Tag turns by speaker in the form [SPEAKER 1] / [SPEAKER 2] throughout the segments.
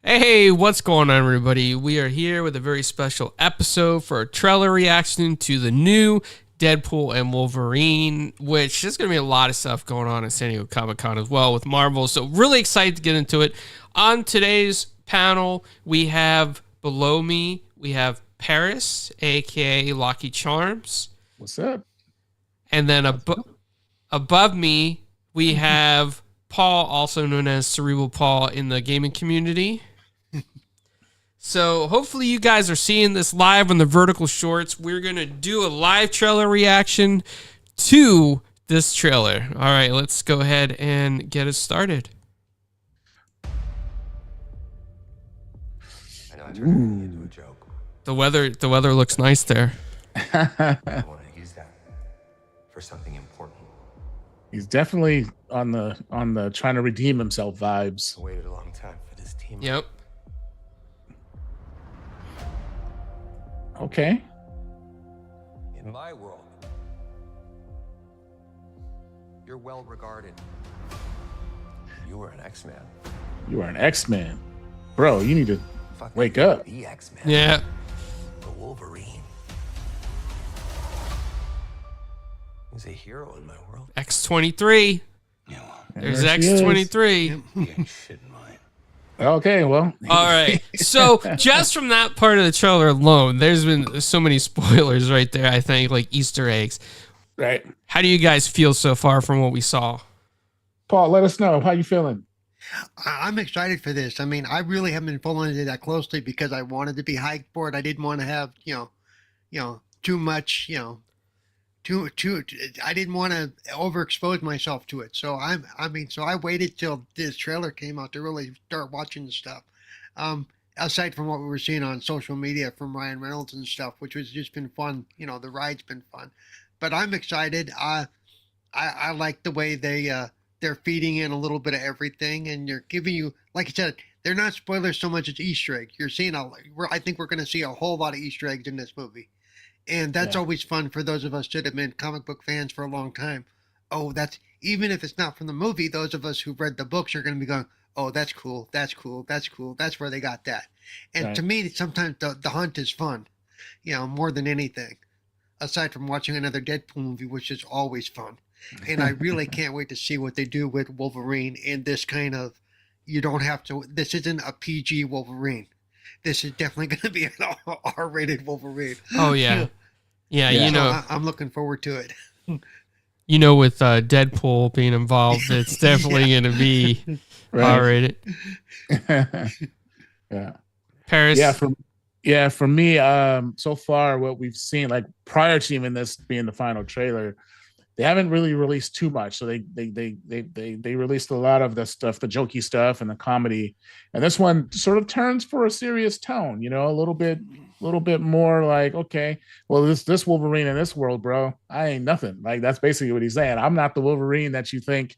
[SPEAKER 1] Hey, what's going on, everybody? We are here with a very special episode for a trailer reaction to the new Deadpool and Wolverine, which there's going to be a lot of stuff going on at San Diego Comic-Con as well with Marvel. So really excited to get into it. On today's panel, we have below me, we have Paris, aka Lucky Charms.
[SPEAKER 2] What's up?
[SPEAKER 1] And then above me, we have Paul, also known as Cerebral Paul in the gaming community. So hopefully you guys are seeing this live on the Vertical Shorts. We're going to do a live trailer reaction to this trailer. All right, let's go ahead and get it started.
[SPEAKER 3] I know I turned it into a joke.
[SPEAKER 1] The weather looks nice there.
[SPEAKER 3] I want to use that for something important.
[SPEAKER 2] He's definitely on the trying to redeem himself vibes.
[SPEAKER 3] I waited a long time for this team.
[SPEAKER 1] Yep.
[SPEAKER 2] Okay.
[SPEAKER 3] In my world, you're well regarded. You were an X-Man.
[SPEAKER 2] You are an X-Man. Bro, you need to
[SPEAKER 3] Fuck,
[SPEAKER 2] wake up.
[SPEAKER 3] The X-Man.
[SPEAKER 1] Yeah.
[SPEAKER 3] The Wolverine. He's a hero in my world.
[SPEAKER 1] X-23.
[SPEAKER 3] Yeah,
[SPEAKER 1] There's
[SPEAKER 2] There she is.
[SPEAKER 1] X-23.
[SPEAKER 3] you ain't shitting mine.
[SPEAKER 2] Okay, well.
[SPEAKER 1] All right. So just from that part of the trailer alone, there's been so many spoilers right there, I think, like Easter eggs.
[SPEAKER 2] Right.
[SPEAKER 1] How do you guys feel so far from what we saw?
[SPEAKER 2] Paul, let us know. How you feeling?
[SPEAKER 4] I'm excited for this. I mean, I really haven't been following it that closely because I wanted to be hyped for it. I didn't want to have, too much, I didn't want to overexpose myself to it. So so I waited till this trailer came out to really start watching the stuff. Aside from what we were seeing on social media from Ryan Reynolds and stuff, which has just been fun. The ride's been fun, but I'm excited. I like the way they're feeding in a little bit of everything, and they're giving you, like I said, they're not spoilers so much as Easter eggs. You're seeing I think we're going to see a whole lot of Easter eggs in this movie. And that's always fun for those of us that have been comic book fans for a long time. Oh, that's, even if it's not from the movie, those of us who've read the books are going to be going, oh, that's cool, that's cool, that's cool. That's where they got that. And to me, sometimes the hunt is fun, more than anything, aside from watching another Deadpool movie, which is always fun. And I really can't wait to see what they do with Wolverine in this kind of, this isn't a PG Wolverine. This is definitely going to be an R-rated Wolverine.
[SPEAKER 1] Oh, yeah. Yeah,
[SPEAKER 4] So I'm looking forward to it.
[SPEAKER 1] With Deadpool being involved, it's definitely going to be R-rated.
[SPEAKER 2] Yeah.
[SPEAKER 1] Paris?
[SPEAKER 2] For me, so far what we've seen, like prior to even this being the final trailer, they haven't really released too much. So they released a lot of the stuff, the jokey stuff and the comedy. And this one sort of turns for a serious tone, a little bit more like, okay, well, this Wolverine in this world, bro, I ain't nothing. Like, that's basically what he's saying. I'm not the Wolverine that you think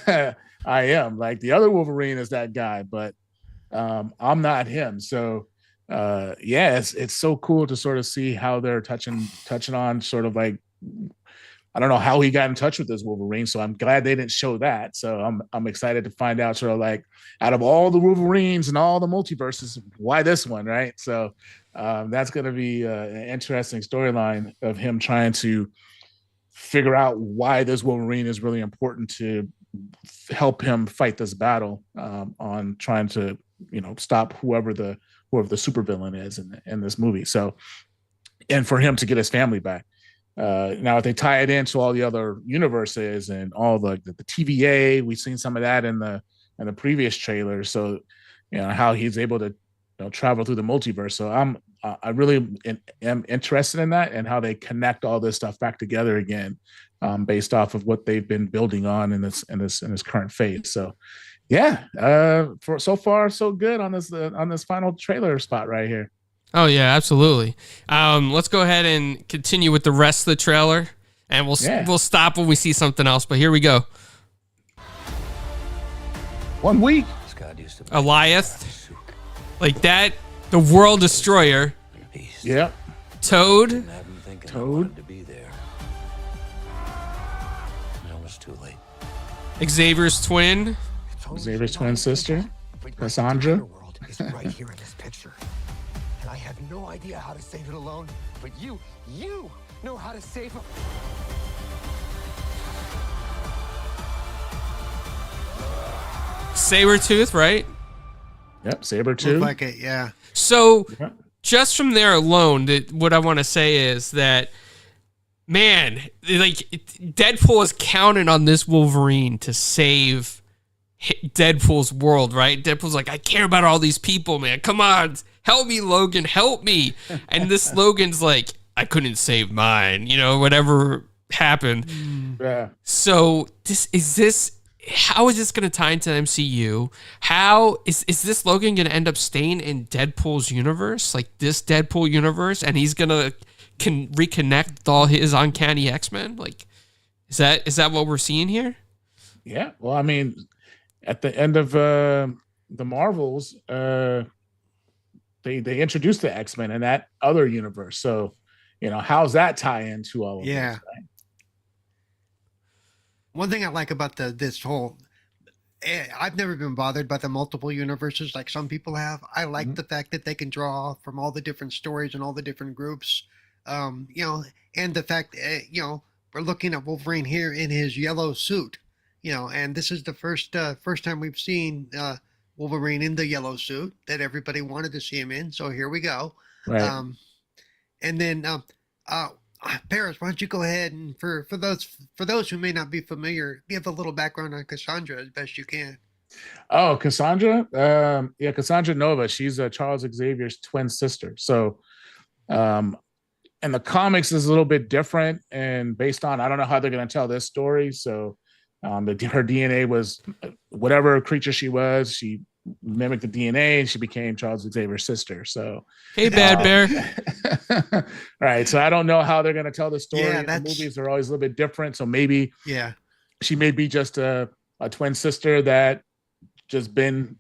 [SPEAKER 2] I am. Like, the other Wolverine is that guy, but I'm not him. So it's so cool to sort of see how they're touching on sort of like, I don't know how he got in touch with this Wolverine, so I'm glad they didn't show that. So I'm excited to find out sort of like, out of all the Wolverines and all the multiverses, why this one, right? So that's going to be an interesting storyline of him trying to figure out why this Wolverine is really important to help him fight this battle on trying to stop whoever the supervillain is in this movie. So, and for him to get his family back. Now, if they tie it into all the other universes and all the TVA, we've seen some of that in the previous trailer. So, how he's able to travel through the multiverse. So I really am interested in that and how they connect all this stuff back together again, based off of what they've been building on in this current phase. So, for so far so good on this final trailer spot right here.
[SPEAKER 1] Oh, yeah, absolutely. Let's go ahead and continue with the rest of the trailer, and we'll stop when we see something else. But here we go.
[SPEAKER 2] 1 week.
[SPEAKER 1] Alioth. Like that, the World Destroyer.
[SPEAKER 2] Yeah.
[SPEAKER 1] Toad.
[SPEAKER 2] Toad.
[SPEAKER 3] To be there. It was too late.
[SPEAKER 1] Xavier's twin.
[SPEAKER 2] Xavier's twin sister, Cassandra.
[SPEAKER 3] is right here in this picture. And I have no idea how to save it alone, but you know how to save him.
[SPEAKER 1] Sabretooth, right?
[SPEAKER 2] Yep, Sabretooth.
[SPEAKER 4] Look like it, yeah.
[SPEAKER 1] So
[SPEAKER 2] Yeah.
[SPEAKER 1] just from there alone, what I want to say is that, man, like Deadpool is counting on this Wolverine to save Deadpool's world, right? Deadpool's like, I care about all these people, man. Come on, help me, Logan, help me. And this Logan's like, I couldn't save mine, whatever happened.
[SPEAKER 2] Yeah.
[SPEAKER 1] So how is this going to tie into the MCU? How is this Logan going to end up staying in Deadpool's universe, like this Deadpool universe, and he's going to reconnect with all his uncanny X-Men? Like, is that what we're seeing here?
[SPEAKER 2] Yeah. Well, I mean, at the end of the Marvels, they introduced the X-Men in that other universe. So, how's that tie into all of this?
[SPEAKER 4] Yeah.
[SPEAKER 2] Right?
[SPEAKER 4] One thing I like about this whole, I've never been bothered by the multiple universes like some people have. I like the fact that they can draw from all the different stories and all the different groups, and the fact, we're looking at Wolverine here in his yellow suit, and this is the first time we've seen Wolverine in the yellow suit that everybody wanted to see him in. So here we go.
[SPEAKER 2] Right.
[SPEAKER 4] And then, Paris, why don't you go ahead and for those who may not be familiar, give a little background on Cassandra as best you can.
[SPEAKER 2] Oh, Cassandra. Cassandra Nova. She's Charles Xavier's twin sister. So, and the comics is a little bit different and based on, I don't know how they're going to tell this story. So, her DNA was whatever creature she was. She mimicked the DNA and she became Charles Xavier's sister. So,
[SPEAKER 1] hey, Bad Bear.
[SPEAKER 2] Right. So I don't know how they're going to tell the story.
[SPEAKER 4] Yeah,
[SPEAKER 2] the movies are always a little bit different. So maybe she may be just a twin sister that just been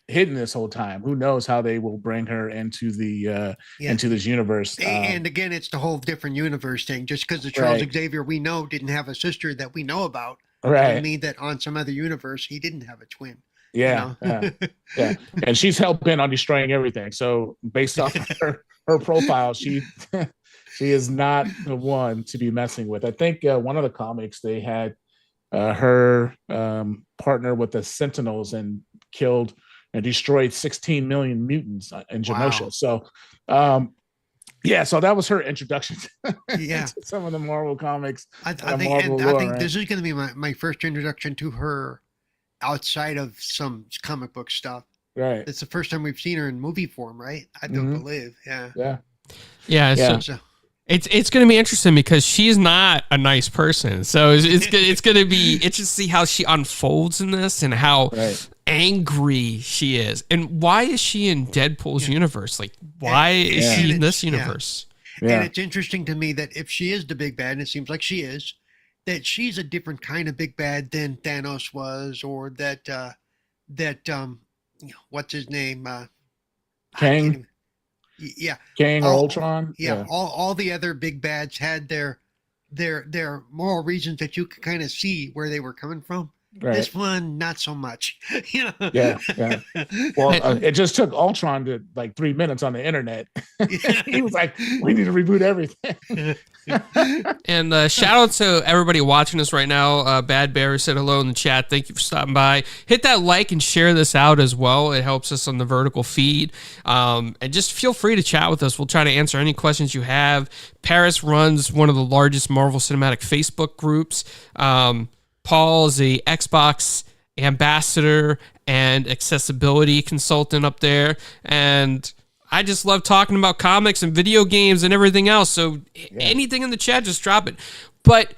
[SPEAKER 2] hidden this whole time. Who knows how they will bring her into the into this universe.
[SPEAKER 4] And again, it's the whole different universe thing. Just because the Charles Xavier we know didn't have a sister that we know about, doesn't mean that on some other universe he didn't have a twin.
[SPEAKER 2] Yeah, yeah. And she's hell bent on destroying everything. So based off her profile, she is not the one to be messing with. I think one of the comics they had her partner with the Sentinels and killed and destroyed 16 million mutants in Genosha.
[SPEAKER 4] Wow.
[SPEAKER 2] So so that was her introduction to some of the Marvel comics.
[SPEAKER 4] I think this is going to be my first introduction to her outside of some comic book stuff.
[SPEAKER 2] Right.
[SPEAKER 4] It's the first time we've seen her in movie form, right? I don't believe.
[SPEAKER 1] Yeah.
[SPEAKER 4] So
[SPEAKER 1] it's going to be interesting because she's not a nice person. So it's going to be interesting to see how she unfolds in this and how angry she is. And why is she in Deadpool's universe? Like, why is she in this universe?
[SPEAKER 4] And it's interesting to me that if she is the big bad, and it seems like she is, that she's a different kind of big bad than Thanos was, or that what's his name?
[SPEAKER 2] Kang. Kang or Ultron.
[SPEAKER 4] All the other big bads had their moral reasons that you could kind of see where they were coming from. Right. This one, not so much.
[SPEAKER 2] Yeah. Well, it just took Ultron to like 3 minutes on the internet. He was like, "We need to reboot everything."
[SPEAKER 1] And shout out to everybody watching us right now. Bad Bear said hello in the chat. Thank you for stopping by. Hit that like and share this out as well. It helps us on the vertical feed. And just feel free to chat with us. We'll try to answer any questions you have. Paris runs one of the largest Marvel Cinematic Facebook groups. Paul is a Xbox ambassador and accessibility consultant up there. And I just love talking about comics and video games and everything else. So anything in the chat, just drop it. But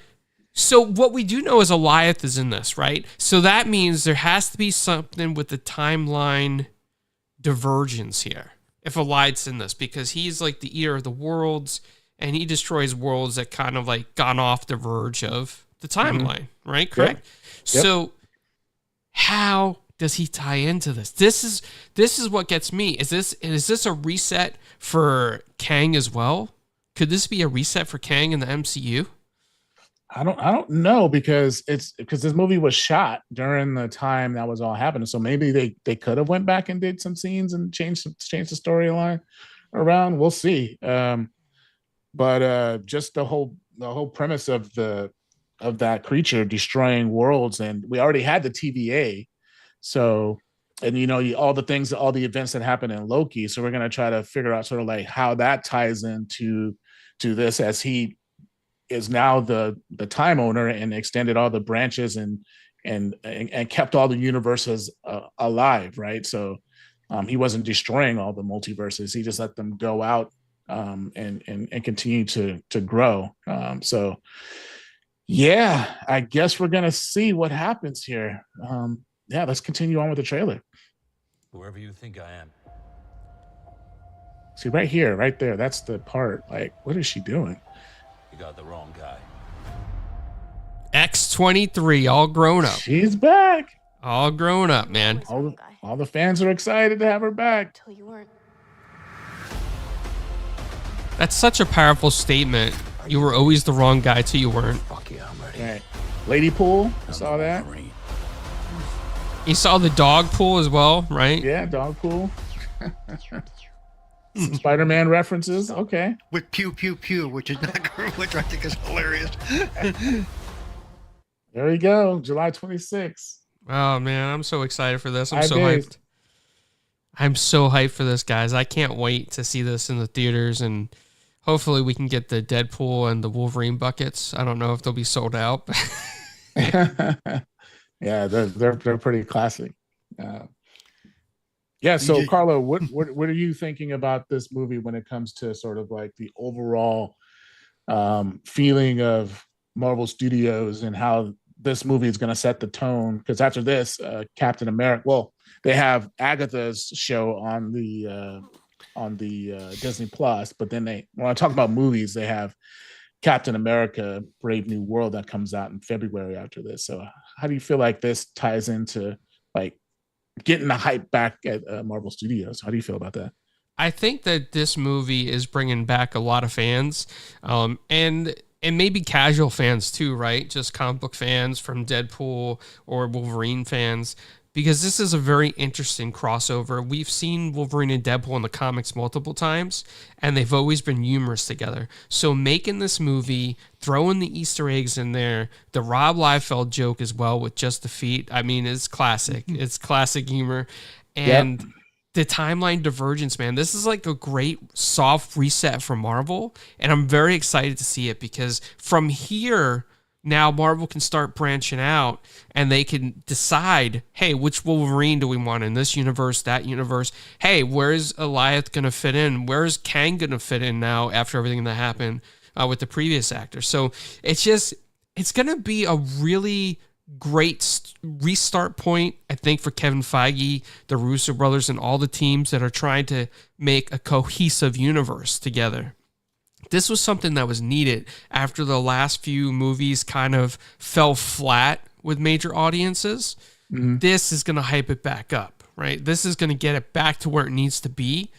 [SPEAKER 1] so what we do know is Alioth is in this, right? So that means there has to be something with the timeline divergence here if Alioth's in this, because he's like the eater of the worlds and he destroys worlds that kind of like gone off the verge of the timeline, right? Correct. Yep. So how does he tie into this? This is what gets me. Is this a reset for Kang as well? Could this be a reset for Kang in the MCU?
[SPEAKER 2] I don't know because this movie was shot during the time that was all happening. So maybe they could have went back and did some scenes and changed the storyline around. We'll see. But just the whole premise of that creature destroying worlds, and we already had the TVA. So, and all the events that happen in Loki. So we're gonna try to figure out sort of like how that ties into this, as he is now the time owner and extended all the branches and kept all the universes alive, right? So he wasn't destroying all the multiverses; he just let them go out and continue to grow. So yeah, I guess we're gonna see what happens here. Yeah, let's continue on with the trailer.
[SPEAKER 5] Whoever you think I am.
[SPEAKER 2] See, right here, right there, that's the part. Like, what is she doing?
[SPEAKER 5] You got the wrong guy.
[SPEAKER 1] X-23, all grown up.
[SPEAKER 2] She's back.
[SPEAKER 1] All grown up, man.
[SPEAKER 2] All the fans are excited to have her back.
[SPEAKER 6] Until you weren't.
[SPEAKER 1] That's such a powerful statement. You were always the wrong guy till you weren't.
[SPEAKER 5] Fuck yeah, I'm ready.
[SPEAKER 2] Right. Lady Pool, I saw that.
[SPEAKER 5] Wolverine.
[SPEAKER 1] You saw the dog pool as well, right?
[SPEAKER 2] Yeah, dog pool. Some Spider-Man references. Okay.
[SPEAKER 4] With pew pew pew, which is not which I think is hilarious.
[SPEAKER 2] There we go. July 26th.
[SPEAKER 1] Oh man, I'm so excited for this. I'm
[SPEAKER 2] 5
[SPEAKER 1] so
[SPEAKER 2] days.
[SPEAKER 1] hyped. I'm so hyped for this, guys. I can't wait to see this in the theaters, and hopefully we can get the Deadpool and the Wolverine buckets. I don't know if they'll be sold out.
[SPEAKER 2] Yeah, they're pretty classic. Yeah, so Carlo, what are you thinking about this movie when it comes to sort of like the overall feeling of Marvel Studios and how this movie is going to set the tone? Because after this, Captain America, well, they have Agatha's show on the Disney Plus, but then when I talk about movies, they have Captain America: Brave New World that comes out in February after this. So how do you feel like this ties into like getting the hype back at Marvel Studios? How do you feel about that?
[SPEAKER 1] I think that this movie is bringing back a lot of fans, and maybe casual fans too, right? Just comic book fans from Deadpool or Wolverine fans, because this is a very interesting crossover. We've seen Wolverine and Deadpool in the comics multiple times, and they've always been humorous together. So making this movie, throwing the Easter eggs in there, the Rob Liefeld joke as well with just the feet, I mean, it's classic. It's classic humor. And the timeline divergence, man, this is like a great soft reset for Marvel, and I'm very excited to see it, because from here, now Marvel can start branching out and they can decide, hey, which Wolverine do we want in this universe, that universe? Hey, where's Alioth going to fit in? Where's Kang going to fit in now after everything that happened with the previous actor? So it's going to be a really great restart point, I think, for Kevin Feige, the Russo brothers, and all the teams that are trying to make a cohesive universe together. This was something that was needed after the last few movies kind of fell flat with major audiences. Mm-hmm. This is going to hype it back up, right? This is going to get it back to where it needs to be.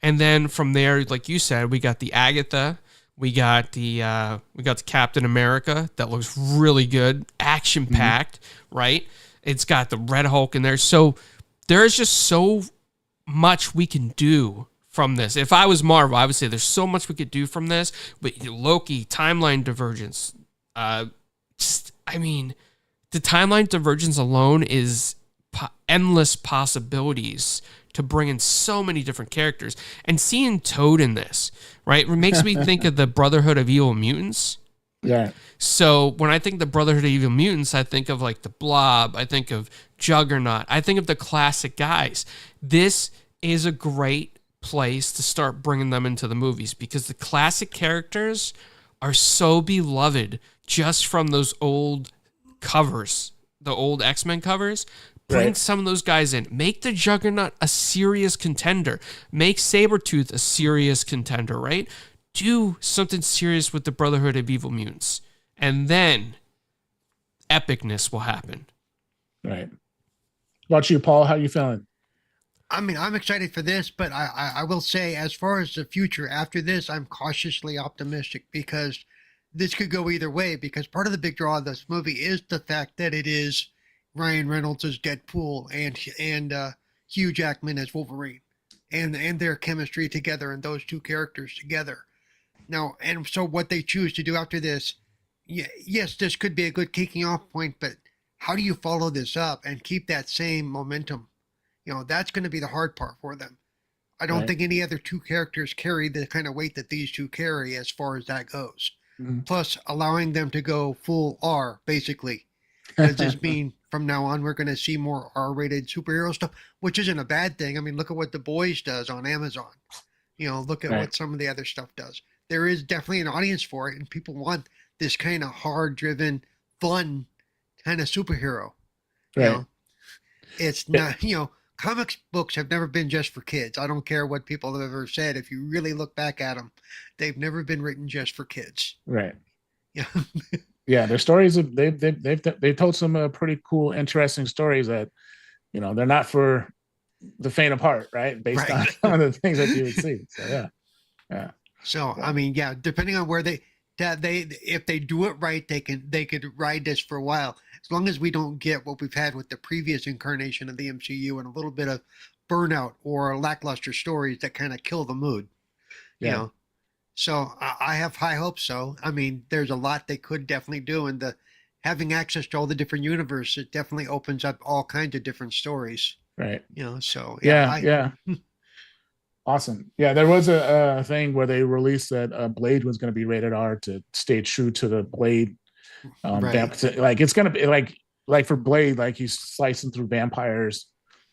[SPEAKER 1] And then from there, like you said, we got the Agatha, we got the Captain America that looks really good, action packed, right? It's got the Red Hulk in there. So there's just so much we can do from this. If I was Marvel, I would say there's so much we could do from this. But Loki, timeline divergence, the timeline divergence alone is endless possibilities to bring in so many different characters. And seeing Toad in this, right, it makes me think of the Brotherhood of Evil Mutants.
[SPEAKER 2] Yeah.
[SPEAKER 1] So when I think the Brotherhood of Evil Mutants, I think of like the Blob, I think of Juggernaut, I think of the classic guys. This is a great place to start bringing them into the movies, because the classic characters are so beloved just from those old covers, the old X-Men covers. Bring some of those guys in. Make the Juggernaut a serious contender. Make Sabretooth a serious contender, right? Do something serious with the Brotherhood of Evil Mutants. And then epicness will happen.
[SPEAKER 2] Right. What about you, Paul? How you feeling?
[SPEAKER 4] I mean, I'm excited for this, but I will say, as far as the future after this, I'm cautiously optimistic, because this could go either way, because part of the big draw of this movie is the fact that it is Ryan Reynolds as Deadpool and Hugh Jackman as Wolverine, and their chemistry together, and those two characters together. Now, and so what they choose to do after this, yes, this could be a good kicking off point, but how do you follow this up and keep that same momentum? That's going to be the hard part for them. I don't think any other two characters carry the kind of weight that these two carry as far as that goes. Mm-hmm. Plus, allowing them to go full R, basically. Does this mean from now on we're going to see more R-rated superhero stuff, which isn't a bad thing. I mean, look at what The Boys does on Amazon. Look at what some of the other stuff does. There is definitely an audience for it, and people want this kind of hard-driven, fun kind of superhero. It's not, comics books have never been just for kids. I don't care what people have ever said. If you really look back at them, they've never been written just for kids.
[SPEAKER 2] Right.
[SPEAKER 4] Yeah.
[SPEAKER 2] Yeah. Their stories, they've told some pretty cool, interesting stories that, they're not for the faint of heart, right? Based on some of the things that you would see. So, yeah. Yeah.
[SPEAKER 4] So, I mean, yeah, depending on where if they do it right, they could ride this for a while. As long as we don't get what we've had with the previous incarnation of the MCU and a little bit of burnout or lackluster stories that kind of kill the mood, So I have high hopes. So, I mean, there's a lot they could definitely do, and having access to all the different universes, it definitely opens up all kinds of different stories.
[SPEAKER 2] Right.
[SPEAKER 4] So
[SPEAKER 2] yeah. Awesome. Yeah, there was a thing where they released that Blade was going to be rated R to stay true to the Blade. Like it's going to be like for Blade, like he's slicing through vampires,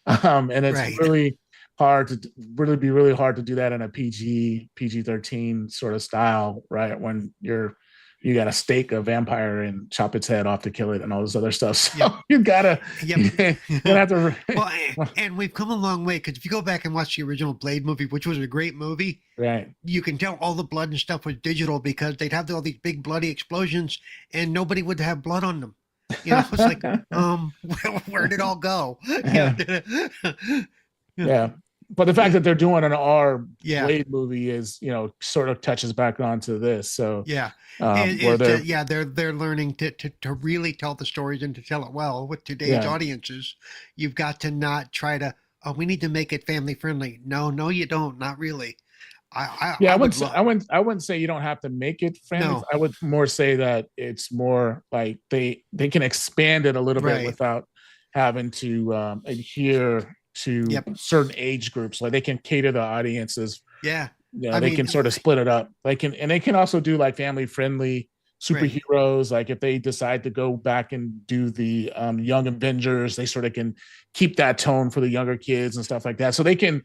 [SPEAKER 2] and it's really hard to do that in a PG-13 sort of style, right? When you got to stake a vampire and chop its head off to kill it and all this other stuff. So you gotta have to.
[SPEAKER 4] Well, and we've come a long way, because if you go back and watch the original Blade movie, which was a great movie,
[SPEAKER 2] right?
[SPEAKER 4] You can tell all the blood and stuff was digital, because they'd have all these big bloody explosions and nobody would have blood on them. It's like, where did it all go?
[SPEAKER 2] Yeah. But the fact that they're doing an R Blade movie is, sort of touches back onto this. So they're learning to really tell the stories and to tell it well with today's audiences. You've got to not try to, we need to make it family friendly. No, you don't. Not really. I wouldn't say you don't have to make it friendly. No. I would more say that it's more like they can expand it a little bit without having to adhere to certain age groups. Like they can cater the audiences. They can sort of split it up. They can also do like family friendly superheroes. Like if they decide to go back and do the Young Avengers, they sort of can keep that tone for the younger kids and stuff like that. So they can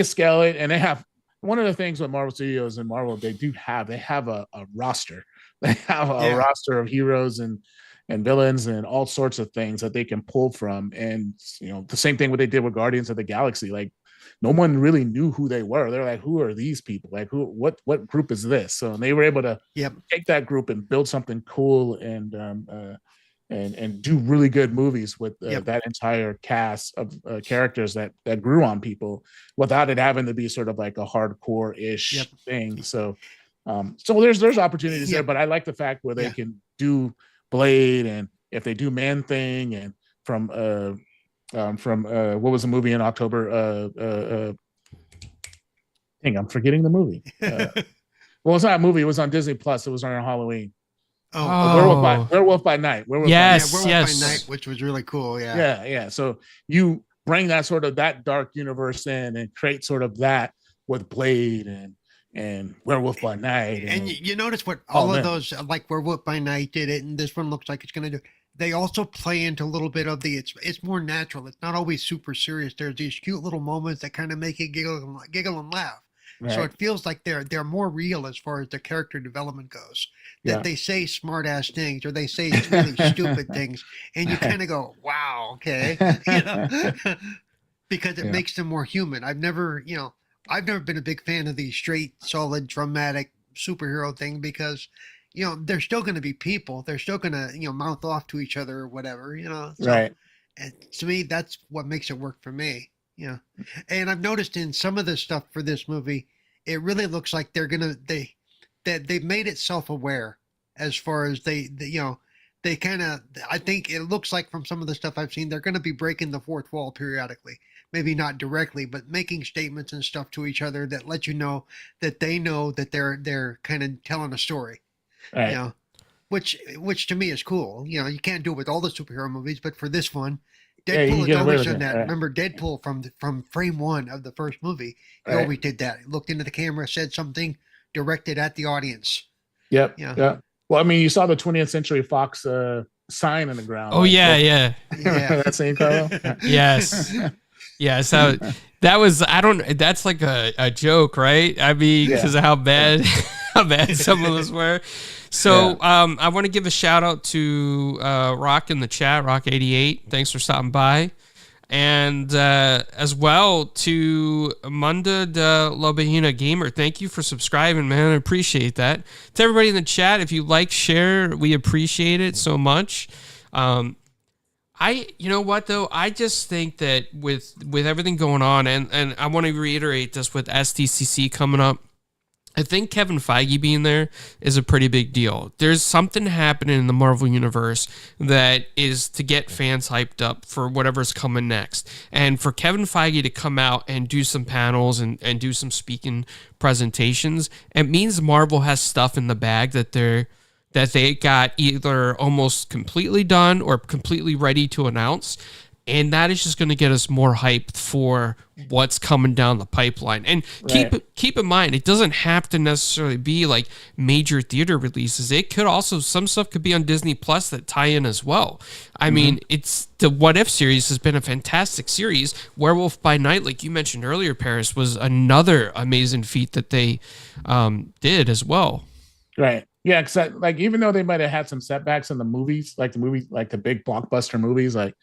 [SPEAKER 2] scale it. And they have one of the things with Marvel Studios and Marvel, they have a roster. They have a roster of heroes and villains and all sorts of things that they can pull from. And, the same thing what they did with Guardians of the Galaxy, like no one really knew who they were. They're like, who are these people? Like what group is this? So they were able to take that group and build something cool and do really good movies with that entire cast of characters that grew on people without it having to be sort of like a hardcore-ish thing. So there's opportunities there, but I like the fact where they can do Blade, and if they do Man-Thing, and from what was the movie in October? I'm forgetting the movie. Well, it's not a movie. It was on Disney Plus. It was on Halloween. Werewolf by Night.
[SPEAKER 1] Werewolf
[SPEAKER 4] by Night, which was really cool.
[SPEAKER 2] Yeah. So you bring that sort of that dark universe in and create sort of that with Blade and Werewolf by Night.
[SPEAKER 4] And you notice what all of those, like Werewolf by Night did it, and this one looks like it's going to do. They also play into a little bit of it's more natural. It's not always super serious. There's these cute little moments that kind of make you giggle and laugh. Right. So it feels like they're more real as far as the character development goes. That they say smart ass things, or they say really stupid things, and you kind of go, "Wow, okay," because it makes them more human. I've never been a big fan of the straight, solid, dramatic superhero thing, because they're still going to be people. They're still going to mouth off to each other or whatever. So,
[SPEAKER 2] right.
[SPEAKER 4] And to me, that's what makes it work for me. And I've noticed in some of the stuff for this movie, it really looks like they've made it self-aware as far as they kind of, I think it looks like from some of the stuff I've seen, they're going to be breaking the fourth wall periodically. Maybe not directly, but making statements and stuff to each other that let you know that they know that they're kind of telling a story.
[SPEAKER 2] Right.
[SPEAKER 4] You know, which to me is cool. You know, you can't do it with all the superhero movies, but for this one,
[SPEAKER 2] Yeah, you
[SPEAKER 4] Deadpool
[SPEAKER 2] can get
[SPEAKER 4] has
[SPEAKER 2] away
[SPEAKER 4] always
[SPEAKER 2] with
[SPEAKER 4] done
[SPEAKER 2] it,
[SPEAKER 4] that.
[SPEAKER 2] right.
[SPEAKER 4] Remember Deadpool from frame one of the first movie? He
[SPEAKER 2] Right.
[SPEAKER 4] always did that. He looked into the camera, said something directed at the audience.
[SPEAKER 2] Yep.
[SPEAKER 4] Yeah.
[SPEAKER 2] Yeah. Well, I mean, you saw the 20th Century Fox sign in the ground.
[SPEAKER 1] Oh
[SPEAKER 2] like,
[SPEAKER 1] yeah,
[SPEAKER 2] well,
[SPEAKER 1] yeah.
[SPEAKER 4] Yeah.
[SPEAKER 2] that same Carlo.
[SPEAKER 1] Yes. Yeah, so that was that's like a joke, right? I mean,
[SPEAKER 2] Yeah.
[SPEAKER 1] because of how bad some of those were. So I want to give a shout out to Rock in the chat, Rock88. Thanks for stopping by. And as well to Munda de La Bahina Gamer. Thank you for subscribing, man. I appreciate that. To everybody in the chat, if you like, share, we appreciate it so much. You know what though? I just think that with everything going on, and I want to reiterate this with SDCC coming up, I think Kevin Feige being there is a pretty big deal. There's something happening in the Marvel Universe that is to get fans hyped up for whatever's coming next. And for Kevin Feige to come out and do some panels and do some speaking presentations, it means Marvel has stuff in the bag that they got either almost completely done or completely ready to announce. And that is just going to get us more hyped for what's coming down the pipeline. And keep in mind, it doesn't have to necessarily be like major theater releases. It could also, some stuff could be on Disney Plus that tie in as well. I mean, it's the What If series has been a fantastic series. Werewolf by Night, like you mentioned earlier, Paris, was another amazing feat that they did as well.
[SPEAKER 2] Right. Yeah, because like even though they might have had some setbacks in the movies, like the big blockbuster movies, like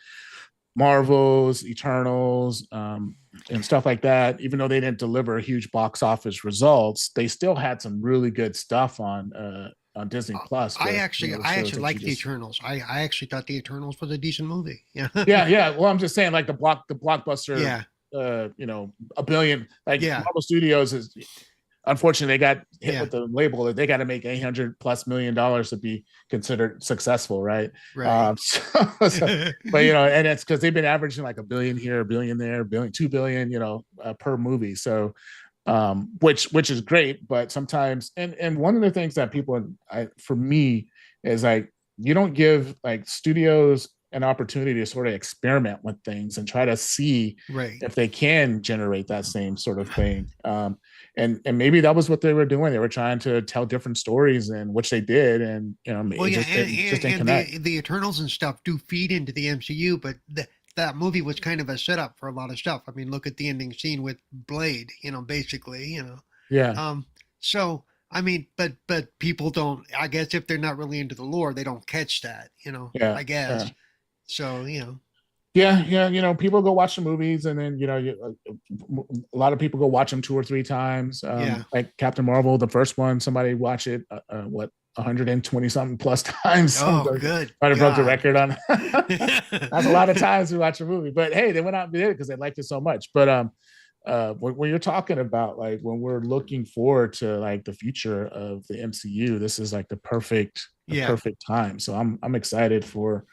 [SPEAKER 2] Marvels, Eternals, and stuff like that, even though they didn't deliver huge box office results, they still had some really good stuff on Disney Plus.
[SPEAKER 4] I actually liked the Eternals. I actually thought the Eternals was a decent movie. Yeah.
[SPEAKER 2] Yeah. Well, I'm just saying, like the blockbuster.
[SPEAKER 4] Yeah.
[SPEAKER 2] A billion. Like Marvel Studios is. Unfortunately, they got hit with the label that they got to make $800+ million to be considered successful, right?
[SPEAKER 4] Right.
[SPEAKER 2] But and it's because they've been averaging like $1 billion here, $1 billion there, $2 billion, per movie. So, which is great, but sometimes, and one of the things that for me is like you don't give like studios an opportunity to sort of experiment with things and try to see if they can generate that same sort of thing. And maybe that was what they were doing. They were trying to tell different stories, and which they did. And just didn't connect.
[SPEAKER 4] The Eternals and stuff do feed into the MCU, but that movie was kind of a setup for a lot of stuff. I mean, look at the ending scene with Blade. Basically,
[SPEAKER 2] Yeah.
[SPEAKER 4] So I mean, but people don't. I guess if they're not really into the lore, they don't catch that.
[SPEAKER 2] Yeah.
[SPEAKER 4] I guess.
[SPEAKER 2] Yeah.
[SPEAKER 4] So
[SPEAKER 2] Yeah, people go watch the movies, and then a lot of people go watch them 2 or 3 times. Like Captain Marvel, the first one, somebody watch it 120 something plus times.
[SPEAKER 4] Oh, good.
[SPEAKER 2] Might have broke the record on. That's a lot of times to watch a movie, but hey, they went out and did it because they liked it so much. But when you're talking about like when we're looking forward to like the future of the MCU, this is like the perfect time. So I'm excited for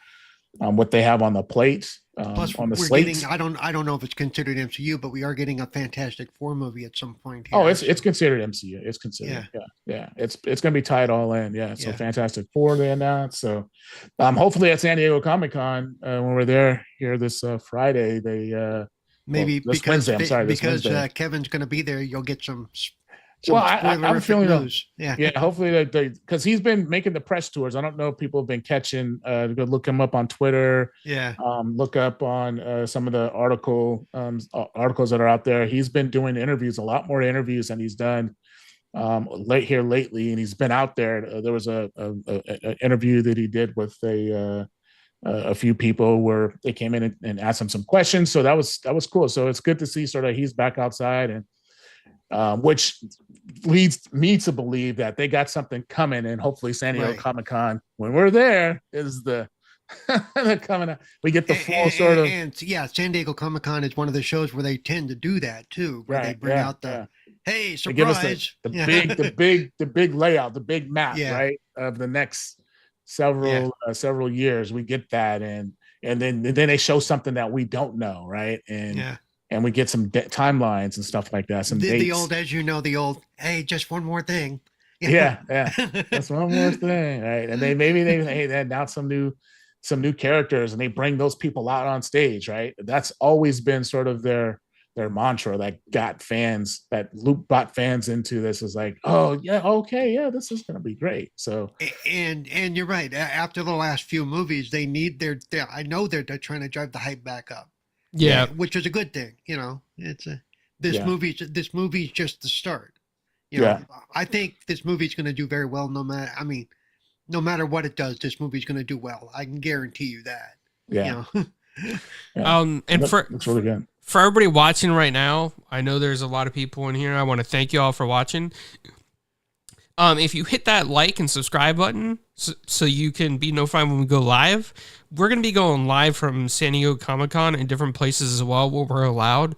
[SPEAKER 2] what they have on the plate.
[SPEAKER 4] Plus,
[SPEAKER 2] on the
[SPEAKER 4] we're
[SPEAKER 2] slate.
[SPEAKER 4] getting, I don't know if it's considered MCU, but we are getting a Fantastic Four movie at some point here.
[SPEAKER 2] Oh, it's considered MCU. It's considered. Yeah. It's going to be tied all in. Yeah. So Fantastic Four they announced. So hopefully at San Diego Comic-Con when we're there here this Friday, they
[SPEAKER 4] maybe
[SPEAKER 2] this
[SPEAKER 4] because
[SPEAKER 2] Wednesday. I'm sorry, this
[SPEAKER 4] because
[SPEAKER 2] Wednesday.
[SPEAKER 4] Kevin's going to be there, you'll get some.
[SPEAKER 2] Well, I'm feeling
[SPEAKER 4] news.
[SPEAKER 2] Hopefully because he's been making the press tours. I don't know if people have been catching. Go look him up on Twitter. Look up on some of the articles that are out there. He's been doing interviews, a lot more interviews than he's done lately, and he's been out there. There was a interview that he did with a few people where they came in and asked him some questions. So that was cool. So it's good to see sort of he's back outside, and which leads me to believe that they got something coming, and hopefully San Diego Comic-Con, when we're there, is the coming out. We get the full sort of.
[SPEAKER 4] And San Diego Comic-Con is one of the shows where they tend to do that too, where they bring out the hey, surprise!
[SPEAKER 2] They give us the big layout, the big map, right? of the next several years, we get that, and then they show something that we don't know, right? And we get some timelines and stuff like that. Some dates.
[SPEAKER 4] The old, as you know, the old, hey, just one more thing.
[SPEAKER 2] Yeah. That's one more thing, right? And they announce some new characters, and they bring those people out on stage, right? That's always been sort of their mantra that brought fans into this, is like, oh yeah, okay, yeah, this is gonna be great. So
[SPEAKER 4] and you're right. After the last few movies, they need I know they're trying to drive the hype back up.
[SPEAKER 1] Yeah,
[SPEAKER 4] which is a good thing. It's this movie's just the start. I think this movie's going to do very well. No matter what it does, this movie's going to do well. I can guarantee you that.
[SPEAKER 2] Yeah.
[SPEAKER 1] And
[SPEAKER 2] it's really good.
[SPEAKER 1] For everybody watching right now, I know there's a lot of people in here. I want to thank you all for watching. If you hit that like and subscribe button so you can be notified when we go live, we're going to be going live from San Diego Comic-Con and different places as well where we're allowed.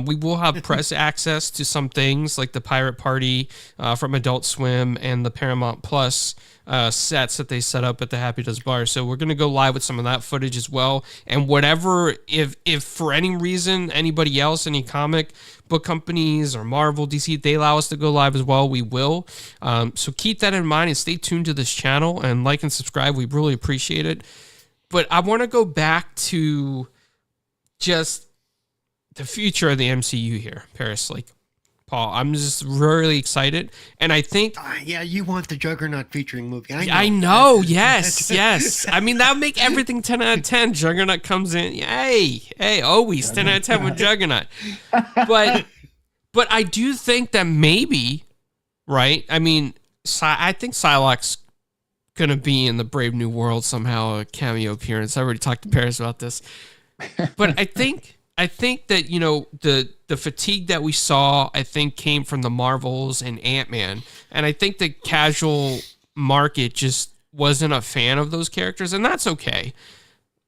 [SPEAKER 1] We will have press access to some things like the Pirate Party from Adult Swim and the Paramount Plus sets that they set up at the Happy Does Bar. So we're going to go live with some of that footage as well. And whatever, if for any reason, anybody else, any comic book companies or Marvel, DC, they allow us to go live as well, we will. So keep that in mind and stay tuned to this channel and like and subscribe. We really appreciate it. But I want to go back to just the future of the MCU here, Paris. Like, Paul, I'm just really excited. And I think...
[SPEAKER 4] you want the Juggernaut featuring movie.
[SPEAKER 1] I know. Yes. I mean, that would make everything 10 out of 10. Juggernaut comes in. Hey, always 10 out of 10 with Juggernaut. But I do think that maybe, right? I mean, I think Psylocke's gonna be in the Brave New World somehow, a cameo appearance. I already talked to Paris about this, but I think that the fatigue that we saw, I think, came from the Marvels and Ant-Man, and I think the casual market just wasn't a fan of those characters, and that's okay.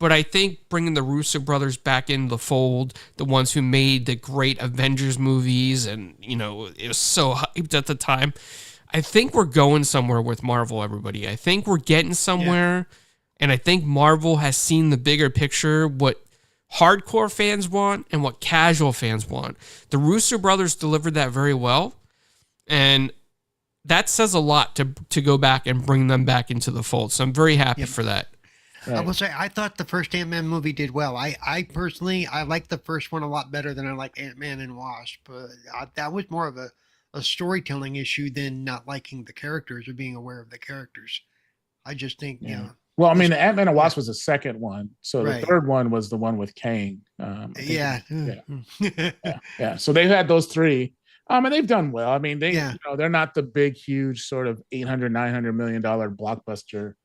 [SPEAKER 1] But I think bringing the Russo brothers back into the fold, the ones who made the great Avengers movies, and it was so hyped at the time. I think we're going somewhere with Marvel, everybody. I think we're getting somewhere, and I think Marvel has seen the bigger picture, what hardcore fans want and what casual fans want. The Russo brothers delivered that very well, and that says a lot to go back and bring them back into the fold. So I'm very happy for that.
[SPEAKER 4] Right. I will say, I thought the first Ant-Man movie did well. I personally, I like the first one a lot better than I like Ant-Man and Wasp. But that was more of a storytelling issue than not liking the characters or being aware of the characters. I just think,
[SPEAKER 2] Well, I mean, the Ant-Man and Wasp was the second one. So the third one was the one with Kang.
[SPEAKER 4] Yeah.
[SPEAKER 2] So they've had those three. And they've done well. I mean, they're not the big, huge sort of $800-900 million blockbuster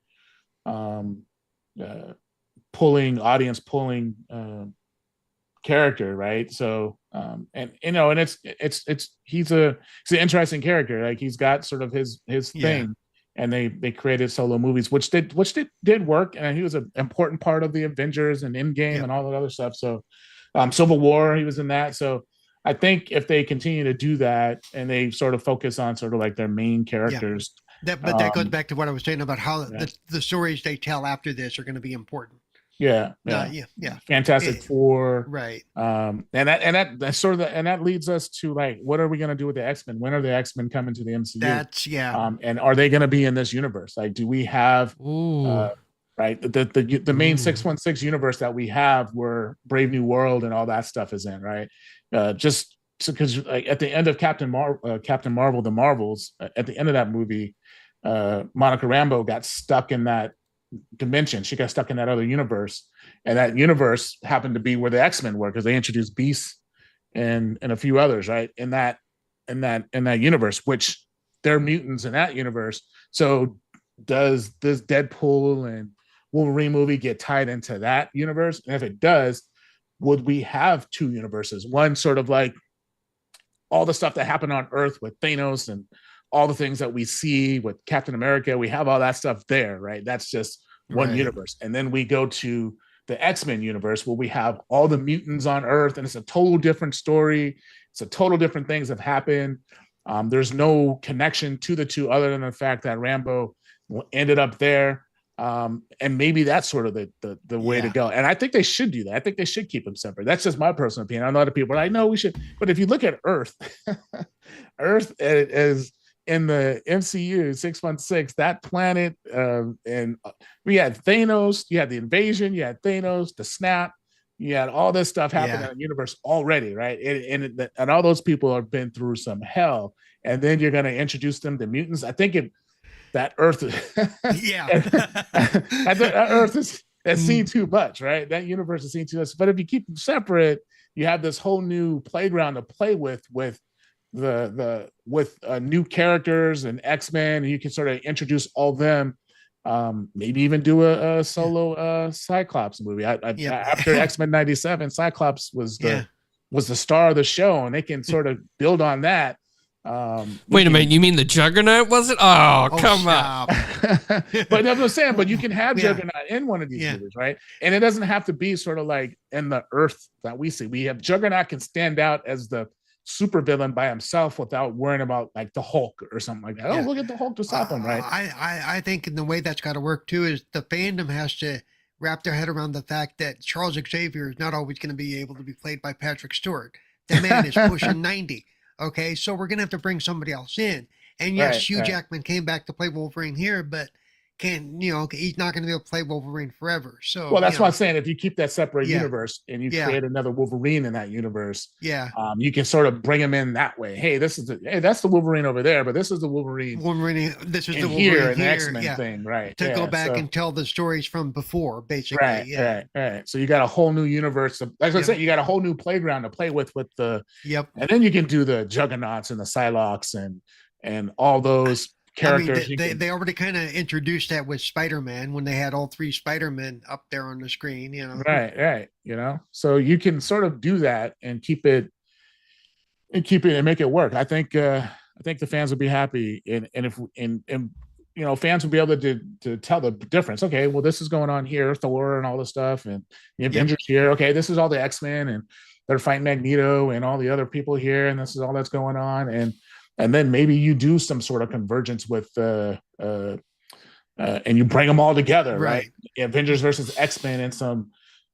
[SPEAKER 2] audience pulling character, right? So he's an interesting character. Like, he's got sort of his thing, and they created solo movies which did work, and he was an important part of the Avengers and Endgame and all that other stuff. So Civil War, he was in that. So I think if they continue to do that and they sort of focus on sort of like their main characters,
[SPEAKER 4] that goes back to what I was saying about how the stories they tell after this are going to be important. Fantastic Four, right? And that leads us to, like, what are we going to do with the X-Men? When are the X-Men coming to the MCU? And are they going to be in this universe? Like, do we have right the main 616 universe that we have, where Brave New World and all that stuff is in, right? Just because, like, at the end of Captain Marvel, the Marvels, at the end of that movie, Monica Rambeau got stuck in that dimension. She got stuck in that other universe, and that universe happened to be where the X-Men were, because they introduced Beast and a few others, right? In that universe, which they're mutants in that universe. So does this Deadpool and Wolverine movie get tied into that universe? And if it does, would we have two universes? One sort of like all the stuff that happened on Earth with Thanos and all the things that we see with Captain America, we have all that stuff there, right? That's just one universe. And then we go to the X-Men universe, where we have all the mutants on Earth, and it's a total different story. It's a total different things have happened. There's no connection to the two, other than the fact that Rambeau
[SPEAKER 2] ended up there. And maybe that's sort of the way to go. And I think they should do that. I think they should keep them separate. That's just my personal opinion. I know other people are like, no, we should. But if you look at Earth, Earth is in the MCU 616, that planet, and we had Thanos, you had the invasion, you had Thanos, the snap, you had all this stuff happening in the universe already, right? And all those people have been through some hell. And then you're going to introduce them to mutants. I think that Earth, that Earth has seen too much, right? That universe has seen too much. But if you keep them separate, you have this whole new playground to play with new characters and X-Men, and you can sort of introduce all of them. Maybe even do a solo Cyclops movie. After X-Men 97, Cyclops was the star of the show, and they can sort of build on that.
[SPEAKER 1] Wait a minute, you mean the Juggernaut was it? Come on.
[SPEAKER 2] But that's what I'm saying, but you can have Juggernaut in one of these movies, right? And it doesn't have to be sort of like in the Earth that we see. We have Juggernaut can stand out as the supervillain by himself without worrying about like the Hulk or something like that. Oh, look at the Hulk to stop him, right?
[SPEAKER 4] I think in the way that's got to work too is the fandom has to wrap their head around the fact that Charles Xavier is not always going to be able to be played by Patrick Stewart. The man is pushing 90. Okay, so we're gonna have to bring somebody else in. And yes, Hugh Jackman came back to play Wolverine here, but he's not gonna be able to play Wolverine forever. So
[SPEAKER 2] that's why I'm saying if you keep that separate universe and you create another Wolverine in that universe, you can sort of bring him in that way. Hey, that's the Wolverine over there, but this is the Wolverine.
[SPEAKER 4] This is the Wolverine
[SPEAKER 2] here, an X-Men thing, right?
[SPEAKER 4] To go back and tell the stories from before, basically.
[SPEAKER 2] Right. So you got a whole new universe. Like I said, you got a whole new playground to play with the. And then you can do the Juggernauts and the Psylocks and all those characters.
[SPEAKER 4] I mean, they already kind of introduced that with Spider-Man when they had all three Spider-Men up there on the screen,
[SPEAKER 2] Right. So you can sort of do that and keep it and make it work. I think the fans would be happy, and fans would be able to tell the difference. Okay, well, this is going on here, Thor and all this stuff, and the Avengers here. Okay, this is all the X-Men, and they're fighting Magneto and all the other people here, and this is all that's going on, and then maybe you do some sort of convergence with and you bring them all together, right? Avengers versus X-Men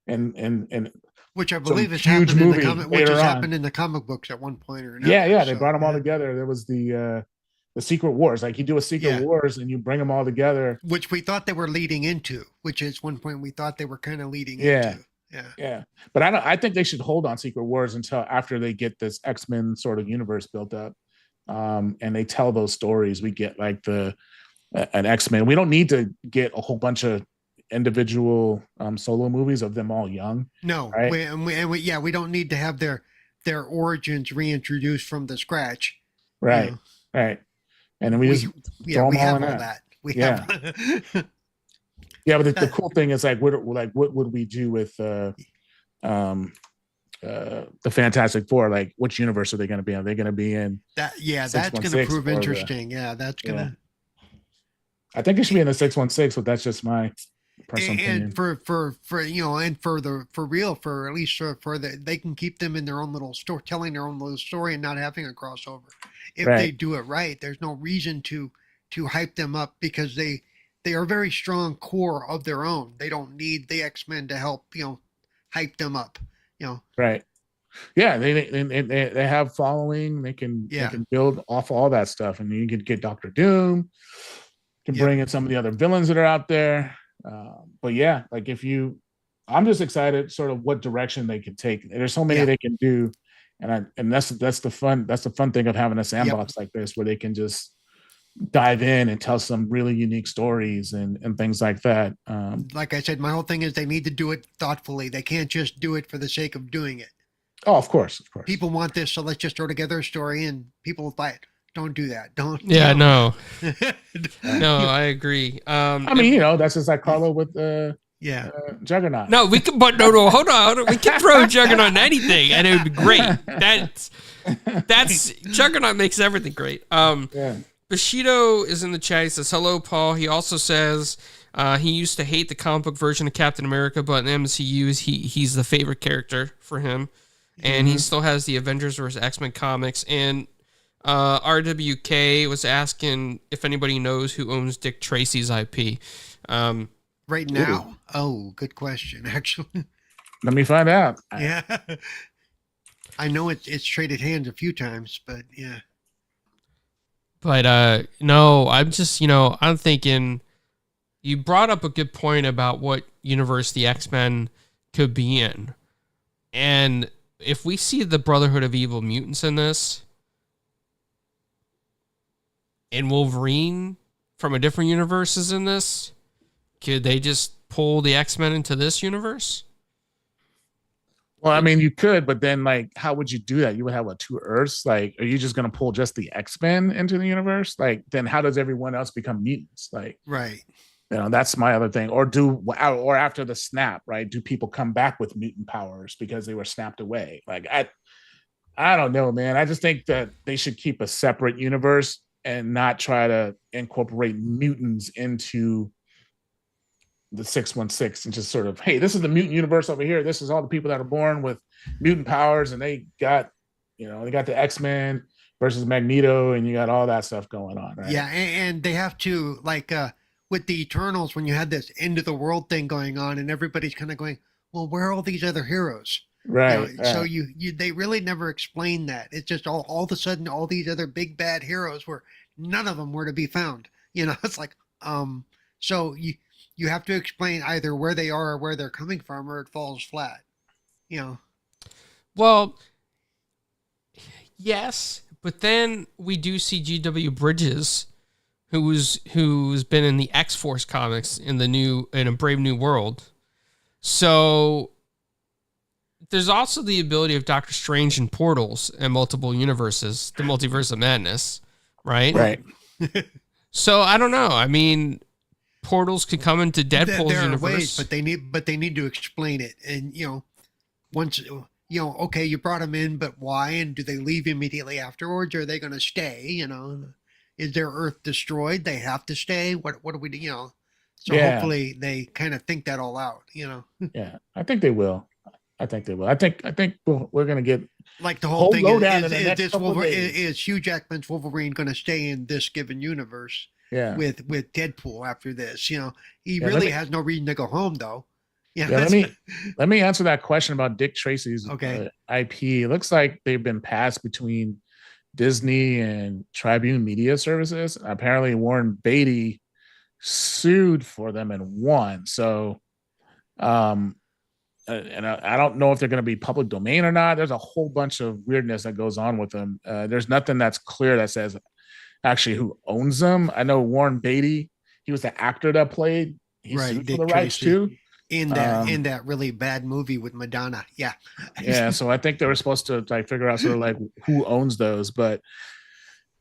[SPEAKER 2] and
[SPEAKER 4] which I believe has happened in the happened in the comic books at one point or another.
[SPEAKER 2] They brought them all together. There was the Secret Wars. Like you do a Secret Wars and you bring them all together,
[SPEAKER 4] which we thought they were leading into. Which is one point we thought they were kind of leading into.
[SPEAKER 2] Yeah. But I think they should hold on Secret Wars until after they get this X-Men sort of universe built up. And they tell those stories. We get like an X-Men. We don't need to get a whole bunch of individual solo movies of them all young.
[SPEAKER 4] No,
[SPEAKER 2] right?
[SPEAKER 4] we don't need to have their origins reintroduced from the scratch.
[SPEAKER 2] Right, right. And then we just throw them all in that. But the cool thing is like what would we do with the Fantastic Four? Like which universe are they going to be in? Are they going to be in
[SPEAKER 4] that? That's going to prove interesting. That's going to.
[SPEAKER 2] I think it should be in the 616, but that's just my personal opinion.
[SPEAKER 4] And for at least they can keep them in their own little story, telling their own little story and not having a crossover. If they do it right, there's no reason to hype them up because they are a very strong core of their own. They don't need the X-Men to help hype them up.
[SPEAKER 2] Right. Yeah, they have following. They can build off all that stuff, and you can get Doctor Doom. Can bring in some of the other villains that are out there. But like I'm just excited, sort of what direction they can take. There's so many they can do, and that's the fun thing of having a sandbox like this, where they can just dive in and tell some really unique stories and things like that.
[SPEAKER 4] Like I said, my whole thing is they need to do it thoughtfully. They can't just do it for the sake of doing it.
[SPEAKER 2] Oh, of course.
[SPEAKER 4] People want this, so let's just throw together a story and people will buy it. Don't do that. Don't.
[SPEAKER 1] Yeah, no. No, I agree.
[SPEAKER 2] I mean, that's just like Carlo with Juggernaut.
[SPEAKER 1] No, we can, but no, hold on. We can throw Juggernaut in anything, and it would be great. That's Juggernaut makes everything great. Bushido is in the chat. He says, hello, Paul. He also says he used to hate the comic book version of Captain America, but in the MCU, he's the favorite character for him. And he still has the Avengers vs. X-Men comics. And RWK was asking if anybody knows who owns Dick Tracy's IP.
[SPEAKER 4] Right now? Oh, good question, actually.
[SPEAKER 2] Let me find out.
[SPEAKER 4] Yeah. I know it's traded hands a few times, but yeah.
[SPEAKER 1] But no, I'm just, I'm thinking you brought up a good point about what universe the X-Men could be in. And if we see the Brotherhood of Evil Mutants in this, and Wolverine from a different universe is in this, could they just pull the X-Men into this universe?
[SPEAKER 2] Well, I mean, you could, but then, like, how would you do that? You would have, what, 2 Earths? Like, are you just going to pull just the X-Men into the universe? Like, then how does everyone else become mutants? Like,
[SPEAKER 4] right.
[SPEAKER 2] That's my other thing. Or after the snap, right? Do people come back with mutant powers because they were snapped away? Like, I don't know, man. I just think that they should keep a separate universe and not try to incorporate mutants into the 616 and just sort of, hey, this is the mutant universe over here. This is all the people that are born with mutant powers, and they got the X-Men versus Magneto, and you got all that stuff going on, right?
[SPEAKER 4] Yeah, and they have to, like, with the Eternals, when you had this end of the world thing going on, and everybody's kind of going, well, where are all these other heroes?
[SPEAKER 2] Right.
[SPEAKER 4] So they really never explain that. It's just all of a sudden all these other big bad heroes where none of them were to be found. It's like, so you have to explain either where they are or where they're coming from, or it falls flat.
[SPEAKER 1] Well, yes, but then we do see G.W. Bridges, who's been in the X-Force comics in a Brave New World. So there's also the ability of Doctor Strange and portals and multiple universes, the multiverse of madness, right?
[SPEAKER 2] Right.
[SPEAKER 1] So I don't know. I mean, portals could come into Deadpool's
[SPEAKER 4] there are
[SPEAKER 1] universe,
[SPEAKER 4] ways, but they need to explain it. And once okay, you brought them in, but why? And do they leave immediately afterwards? Or are they going to stay? Is their Earth destroyed? They have to stay. What do we do? So hopefully they kind of think that all out.
[SPEAKER 2] Yeah, I think they will. I think we're going to get
[SPEAKER 4] like the whole thing
[SPEAKER 2] is
[SPEAKER 4] Hugh Jackman's Wolverine going to stay in this given universe?
[SPEAKER 2] Yeah.
[SPEAKER 4] With Deadpool after this, he really has no reason to go home though.
[SPEAKER 2] Yeah. Let me answer that question about Dick Tracy's IP. It looks like they've been passed between Disney and Tribune Media Services. Apparently, Warren Beatty sued for them and won. So, and I don't know if they're going to be public domain or not. There's a whole bunch of weirdness that goes on with them. There's nothing that's clear that says actually who owns them. I know Warren Beatty, he was the actor that played. He sued for the rights too.
[SPEAKER 4] In that really bad movie with Madonna. Yeah.
[SPEAKER 2] Yeah. So I think they were supposed to figure out sort of like who owns those. But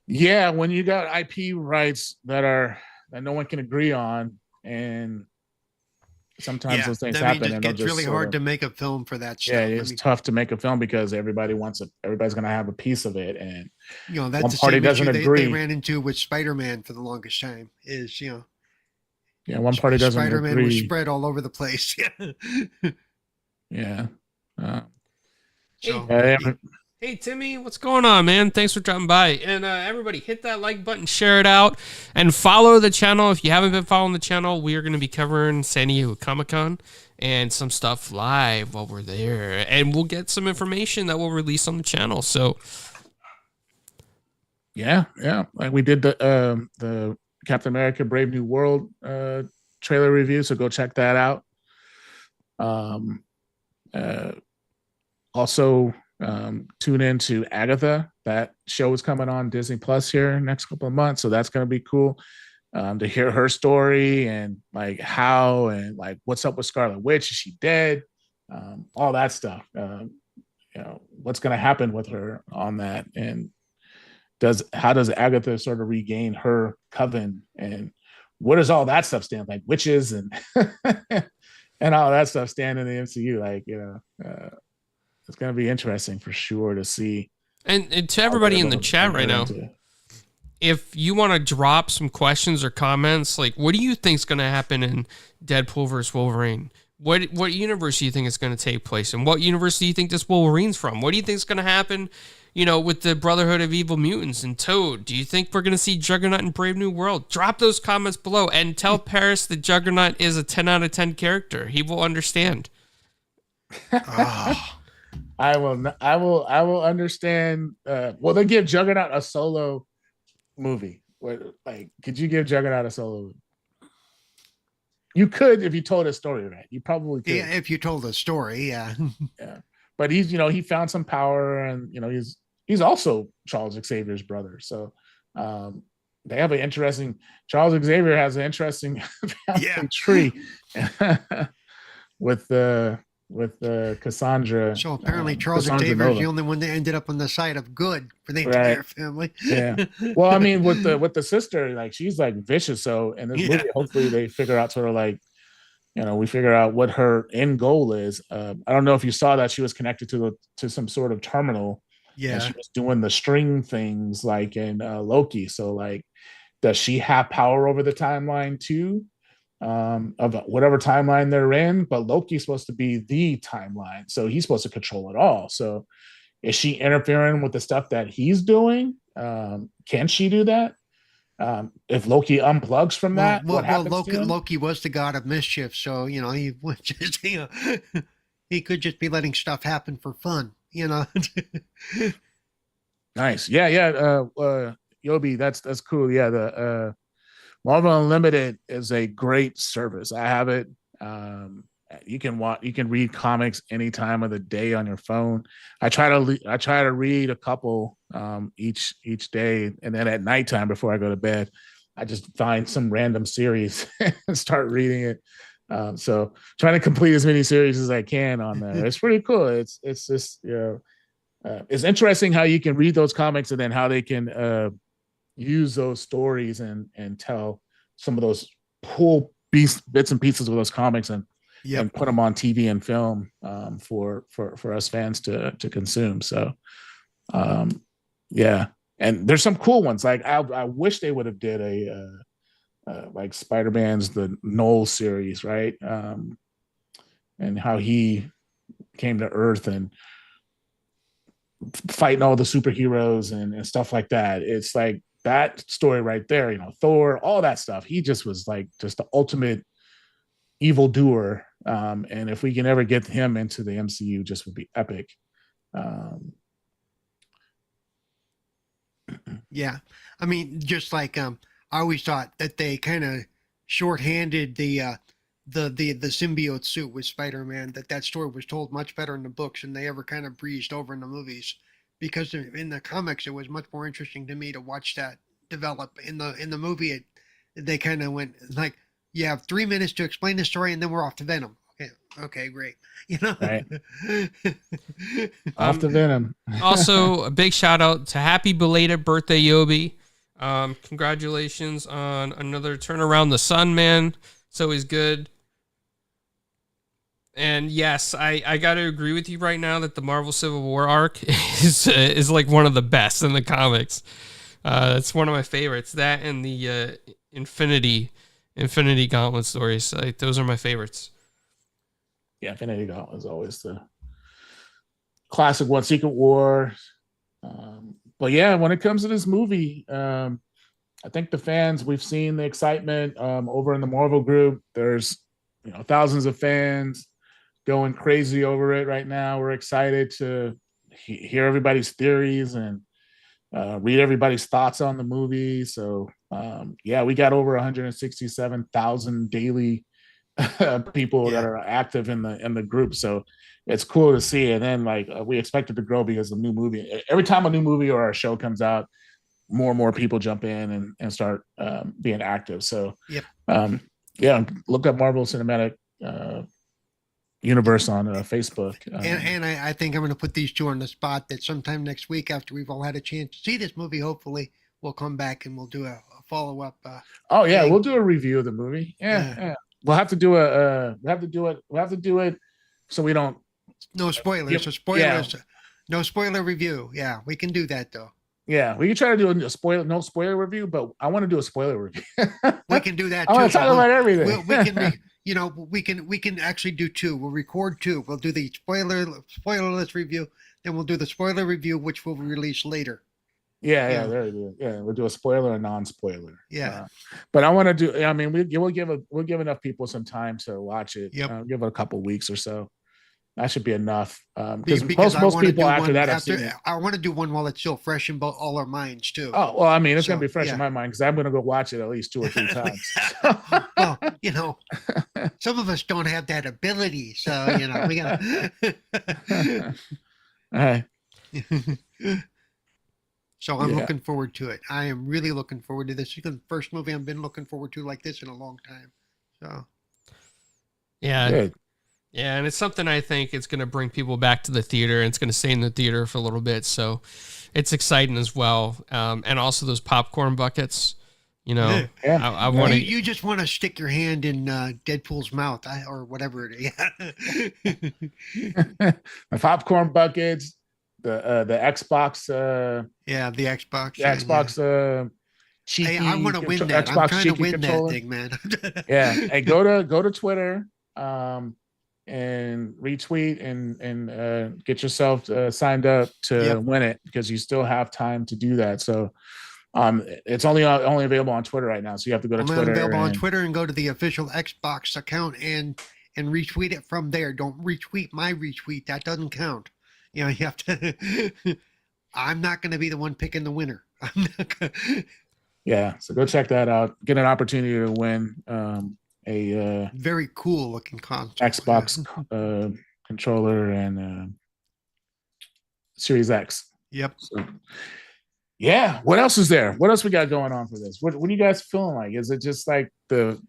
[SPEAKER 2] yeah, when you got IP rights that no one can agree on, and sometimes those things happen, and
[SPEAKER 4] it's really hard to make a film for that stuff.
[SPEAKER 2] Yeah, it's tough to make a film because everybody's going to have a piece of it, and
[SPEAKER 4] that's
[SPEAKER 2] one party doesn't agree.
[SPEAKER 4] They ran into with Spider-Man for the longest time.
[SPEAKER 2] One party doesn't
[SPEAKER 4] Spider-Man
[SPEAKER 2] agree.
[SPEAKER 4] was spread all over the place.
[SPEAKER 2] Yeah.
[SPEAKER 1] Hey, Timmy, what's going on, man? Thanks for dropping by. And everybody, hit that like button, share it out, and follow the channel. If you haven't been following the channel, we are going to be covering San Diego Comic-Con and some stuff live while we're there. And we'll get some information that we'll release on the channel. So,
[SPEAKER 2] yeah. Like we did the Captain America Brave New World trailer review, so go check that out. Also tune in to Agatha. That show is coming on Disney Plus here next couple of months, so that's going to be cool to hear her story and like how and like what's up with Scarlet Witch. Is she dead? All that stuff. What's going to happen with her on that, and how does Agatha sort of regain her coven, and what does all that stuff stand like? Witches and and all that stuff stand in the MCU. Like, it's going to be interesting for sure to see.
[SPEAKER 1] And to everybody in the chat right now, if you want to drop some questions or comments, like what do you think is going to happen in Deadpool versus Wolverine? What universe do you think is going to take place? And what universe do you think this Wolverine's from? What do you think is going to happen with the Brotherhood of Evil Mutants and Toad, do you think we're going to see Juggernaut in Brave New World? Drop those comments below and tell Paris that Juggernaut is a 10 out of 10 character. He will understand.
[SPEAKER 2] I will understand. Well, they give Juggernaut a solo movie. Could you give Juggernaut a solo movie? You could if you told a story, right? You probably could.
[SPEAKER 4] Yeah, if you told a story, yeah.
[SPEAKER 2] Yeah. But he's, he found some power, and he's also Charles Xavier's brother. So they have an interesting. Charles Xavier has an interesting family tree with Cassandra.
[SPEAKER 4] So apparently, Charles Xavier is the only one that ended up on the side of good for the entire family.
[SPEAKER 2] Yeah. Well, I mean, with the sister, she's vicious. So in this movie, hopefully they figure out sort of we figure out what her end goal is. I don't know if you saw that she was connected to some sort of terminal.
[SPEAKER 4] Yeah.
[SPEAKER 2] And she was doing the string things in Loki. So does she have power over the timeline too? Of whatever timeline they're in, but Loki's supposed to be the timeline. So he's supposed to control it all. So is she interfering with the stuff that he's doing? Can she do that? If Loki unplugs from that, what happens to him?
[SPEAKER 4] Loki was the god of mischief, so he would just he could just be letting stuff happen for fun,
[SPEAKER 2] Nice, yeah. Yobi, that's cool. Yeah, the Marvel Unlimited is a great service. I have it. You can read comics any time of the day on your phone. I try to read a couple each day, and then at nighttime before I go to bed, I just find some random series and start reading it. So trying to complete as many series as I can on there. It's pretty cool. It's just it's interesting how you can read those comics and then how they can use those stories and tell some of those cool bits and pieces of those comics and put them on TV and film for us fans to consume. So, and there's some cool ones. I wish they would have did a Spider-Man's the Knoll series, right? And how he came to Earth and fighting all the superheroes and stuff like that. It's that story right there, Thor, all that stuff. He just was just the ultimate evildoer. And if we can ever get him into the MCU, just would be epic.
[SPEAKER 4] Yeah. I mean, just I always thought that they kind of shorthanded the symbiote suit with Spider-Man, that story was told much better in the books than they ever kind of breezed over in the movies. Because in the comics, it was much more interesting to me to watch that develop. In the movie, they kind of went you have 3 minutes to explain the story, and then we're off to Venom. Okay, great.
[SPEAKER 2] Right. Off to Venom.
[SPEAKER 1] Also, a big shout out to happy belated birthday, Yobi. Congratulations on another turn around the sun, man. It's always good. And yes, I got to agree with you right now that the Marvel Civil War arc is one of the best in the comics. It's one of my favorites. That and the Infinity Gauntlet stories. Those are my favorites.
[SPEAKER 2] Yeah, Infinity Gauntlet is always the classic one. Secret War. But yeah, when it comes to this movie, I think the fans, we've seen the excitement over in the Marvel group. There's thousands of fans going crazy over it right now. We're excited to hear everybody's theories and read everybody's thoughts on the movie. So we got over 167,000 daily people that are active in the group. So it's cool to see. And then we expect it to grow because of new movie. Every time a new movie or a show comes out, more and more people jump in and start being active. So look up Marvel Cinematic Universe on Facebook.
[SPEAKER 4] And I think I'm going to put these two on the spot that sometime next week, after we've all had a chance to see this movie, hopefully we'll come back and we'll do a follow-up.
[SPEAKER 2] We'll do a review of the movie. Yeah. We'll have to do it so we don't.
[SPEAKER 4] No spoilers. No spoiler review. Yeah, we can do that though.
[SPEAKER 2] Yeah, we can try to do no spoiler review, but I want to do a spoiler review.
[SPEAKER 4] We can do that too.
[SPEAKER 2] I want to talk about everything.
[SPEAKER 4] We can actually do two. We'll record two. We'll do the spoilerless review. then we'll do the spoiler review, which we'll release later.
[SPEAKER 2] Yeah, there it is. Yeah, we'll do a spoiler and non-spoiler.
[SPEAKER 4] Yeah.
[SPEAKER 2] But I want to do. I mean, we'll give enough people some time to watch it.
[SPEAKER 4] Yep.
[SPEAKER 2] Give it a couple weeks or so. That should be enough.
[SPEAKER 4] Because
[SPEAKER 2] most people after that have seen it.
[SPEAKER 4] I want to do one while it's still fresh in all our minds too.
[SPEAKER 2] Oh well, I mean, it's gonna be fresh in my mind because I'm gonna go watch it at least 2 or 3 times.
[SPEAKER 4] Well, some of us don't have that ability, so we gotta.
[SPEAKER 2] All right.
[SPEAKER 4] So I'm looking forward to it. I am really looking forward to this. It's the first movie I've been looking forward to like this in a long time. So.
[SPEAKER 1] Yeah.
[SPEAKER 2] Good.
[SPEAKER 1] Yeah, and it's something I think it's going to bring people back to the theater, and it's going to stay in the theater for a little bit. So it's exciting as well. And also those popcorn buckets, I want to.
[SPEAKER 4] You just want to stick your hand in Deadpool's mouth or whatever it is.
[SPEAKER 2] The popcorn buckets, the Xbox.
[SPEAKER 4] The Xbox.
[SPEAKER 2] The Xbox. Cheeky.
[SPEAKER 4] Hey, I want to win that.
[SPEAKER 2] Xbox
[SPEAKER 4] I'm trying to win
[SPEAKER 2] controller.
[SPEAKER 4] that thing, man.
[SPEAKER 2] Yeah. Hey, go to Twitter. And retweet and get yourself signed up to win it because you still have time to do that. So it's only available on Twitter right now. So you have to go to Twitter.
[SPEAKER 4] Available on Twitter and go to the official Xbox account and retweet it from there. Don't retweet my retweet. That doesn't count. You have to. I'm not going to be the one picking the winner.
[SPEAKER 2] Yeah. So go check that out. Get an opportunity to win. A
[SPEAKER 4] very cool looking console,
[SPEAKER 2] Xbox controller and Series X.
[SPEAKER 4] Yep.
[SPEAKER 2] So, yeah. What else is there? What else we got going on for this? What are you guys feeling like? Is it just like the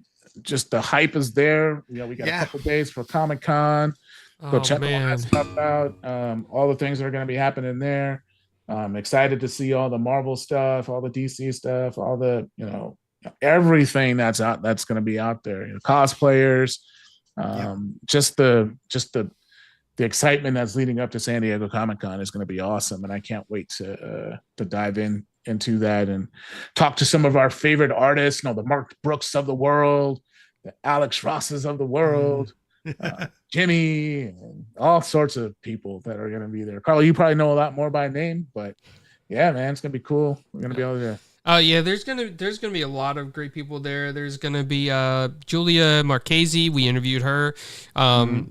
[SPEAKER 2] hype is there? We got a couple days for Comic-Con. Go check all that stuff out. All the things that are going to be happening there. I'm excited to see all the Marvel stuff, all the DC stuff, all the everything that's going to be out there, cosplayers, just the excitement that's leading up to San Diego Comic-Con is going to be awesome. And I can't wait to dive into that and talk to some of our favorite artists, the Mark Brooks of the world, the Alex Rosses of the world, Jimmy, and all sorts of people that are going to be there. Carlo, you probably know a lot more by name, but yeah, man, it's going to be cool. We're going to be able to.
[SPEAKER 1] Oh yeah, there's gonna be a lot of great people there. There's gonna be Julia Marchese. We interviewed her.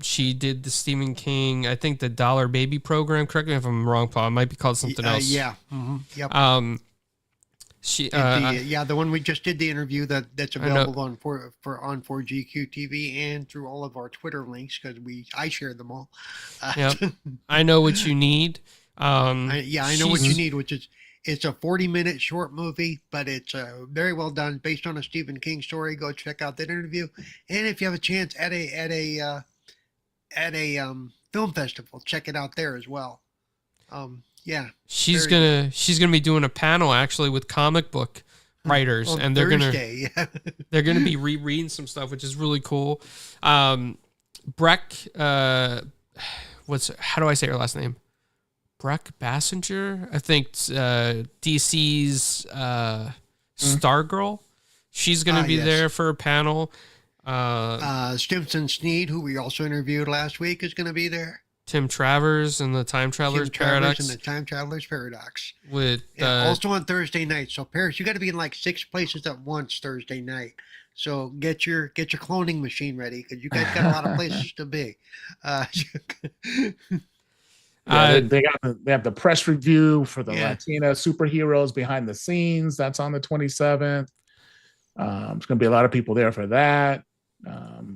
[SPEAKER 1] She did the Stephen King, I think the Dollar Baby program. Correct me if I'm wrong, Paul. It might be called something else.
[SPEAKER 4] Yeah. Mm-hmm. Yep.
[SPEAKER 1] She
[SPEAKER 4] the one we just did the interview that's available on 4GQ TV and through all of our Twitter links because I share them all.
[SPEAKER 1] Yep. I Know What You Need.
[SPEAKER 4] I Know What You Need, which is. It's a 40-minute short movie, but it's very well done, based on a Stephen King story. Go check out that interview, and if you have a chance at a film festival, check it out there as well.
[SPEAKER 1] She's gonna be doing a panel actually with comic book writers, and they're gonna be rereading some stuff, which is really cool. Breck, how do I say her last name? Breck Bassinger, I think DC's Stargirl. She's going to be there for a panel.
[SPEAKER 4] Stimson Sneed, who we also interviewed last week, is going to be there.
[SPEAKER 1] Tim Travers and the Time Traveler's Paradox. With
[SPEAKER 4] also on Thursday night. So Paris, you got to be in like 6 places at once Thursday night. So get your cloning machine ready because you guys got a lot of places to be.
[SPEAKER 2] They have the press review for the Latina superheroes behind the scenes. That's on the 27th. There's going to be a lot of people there for that.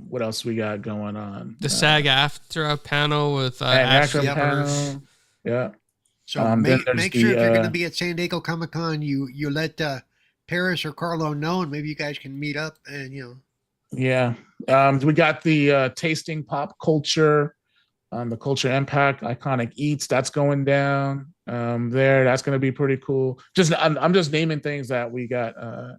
[SPEAKER 2] What else we got going on?
[SPEAKER 1] The SAG-AFTRA panel with
[SPEAKER 2] Ashley panel. Yeah.
[SPEAKER 4] So make sure if you're going to be at San Diego Comic-Con, you let Paris or Carlo know, and maybe you guys can meet up and
[SPEAKER 2] Yeah. We got the tasting pop culture. The Culture Impact Iconic Eats, that's going down there. That's going to be pretty cool. I'm just naming things that we got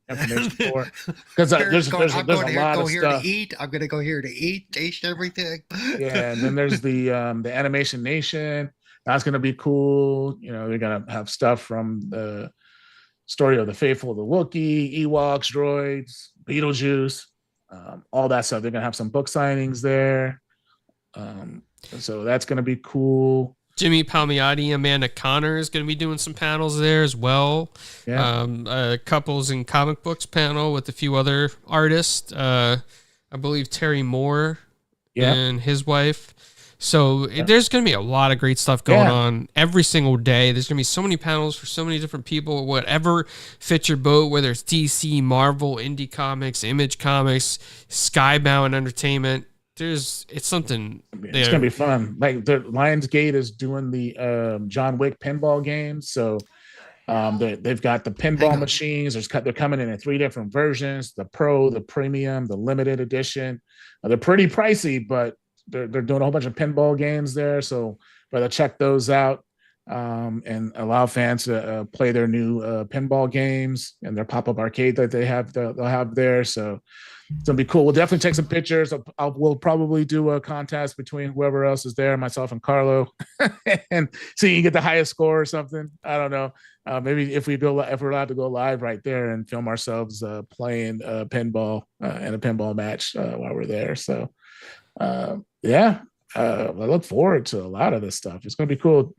[SPEAKER 2] information for because there's a lot of stuff.
[SPEAKER 4] I'm going to go here to eat, taste everything.
[SPEAKER 2] Yeah, and then there's the Animation Nation. That's going to be cool. They're going to have stuff from the Story of the Faithful, the Wookiee, Ewoks, droids, Beetlejuice, all that stuff. They're going to have some book signings there. So that's going to be cool.
[SPEAKER 1] Jimmy Palmiotti, Amanda Connor is going to be doing some panels there as well.
[SPEAKER 2] Yeah.
[SPEAKER 1] Couples in comic books panel with a few other artists. I believe Terry Moore and his wife. So there's going to be a lot of great stuff going on every single day. There's going to be so many panels for so many different people, whatever fits your boat, whether it's DC, Marvel, Indie Comics, Image Comics, Skybound Entertainment. It's something.
[SPEAKER 2] It's gonna be fun. Like the Lionsgate is doing the John Wick pinball games, so they've got the pinball machines. They're coming in 3 different versions: the Pro, the Premium, the Limited Edition. They're pretty pricey, but they're doing a whole bunch of pinball games there. So better check those out and allow fans to play their new pinball games and their pop-up arcade that they'll have there. So it's gonna be cool. We'll definitely take some pictures. We'll probably do a contest between whoever else is there, myself and Carlo, and see you get the highest score or something. I don't know. Maybe if we're allowed to go live right there and film ourselves playing pinball in a pinball match while we're there. So I look forward to a lot of this stuff. It's gonna be cool.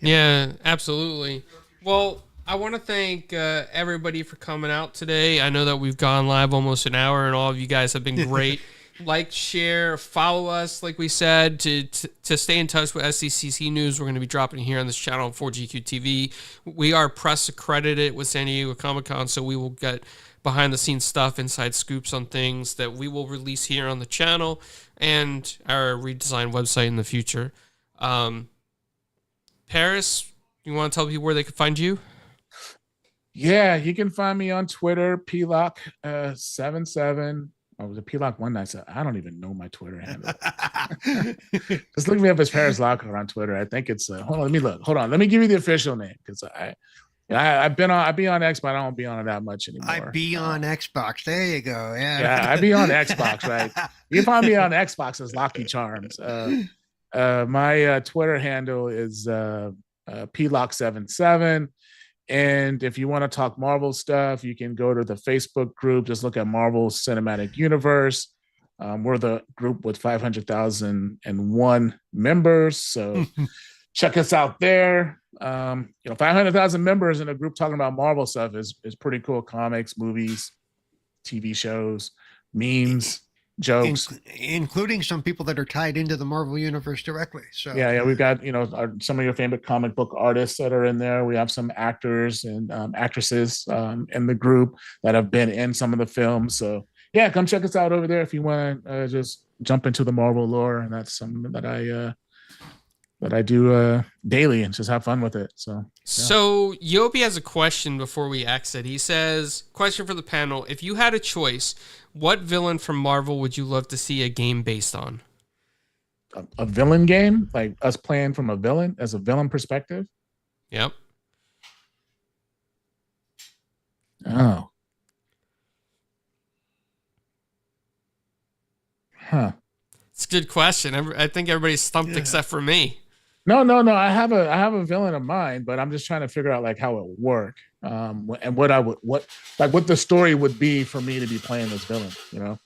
[SPEAKER 1] Yeah, absolutely. Well, I want to thank everybody for coming out today. I know that we've gone live almost an hour, and all of you guys have been great. Like, share, follow us, like we said, to stay in touch with SCCC News. We're going to be dropping here on this channel on 4GQ TV. We are press accredited with San Diego Comic-Con, so we will get behind-the-scenes stuff, inside scoops on things that we will release here on the channel and our redesigned website in the future. Paris, you want to tell people where they can find you?
[SPEAKER 2] Yeah, you can find me on Twitter, PLock77. Oh, was it PLock197? I don't even know my Twitter handle. Just look me up as Paris Locker on Twitter. I think it's hold on, let me look. Hold on, let me give you the official name because I be on X, but I don't be on it that much anymore.
[SPEAKER 4] I be on Xbox. There you go.
[SPEAKER 2] Yeah, I be on Xbox, right? You can find me on Xbox as Locky Charms. My Twitter handle is PLock77. And if you want to talk Marvel stuff, you can go to the Facebook group. Just look at Marvel Cinematic Universe. We're the group with 500,001 members. So check us out there. 500,000 members in a group talking about Marvel stuff is pretty cool. Comics, movies, TV shows, memes, jokes,
[SPEAKER 4] including some people that are tied into the Marvel universe directly. So
[SPEAKER 2] yeah, we've got some of your favorite comic book artists that are in there. We have some actors and actresses in the group that have been in some of the films. So yeah, come check us out over there if you want to just jump into the Marvel lore, and that's something that I do daily and just have fun with it. So, yeah.
[SPEAKER 1] So Yobi has a question before we exit. He says, question for the panel. If you had a choice, what villain from Marvel would you love to see a game based on?
[SPEAKER 2] A villain game? Like us playing from a villain as a villain perspective?
[SPEAKER 1] Yep.
[SPEAKER 2] Oh. Huh.
[SPEAKER 1] It's a good question. I think everybody's stumped except for me.
[SPEAKER 2] No. I have a villain of mine, but I'm just trying to figure out like how it would work, and what the story would be for me to be playing this villain. You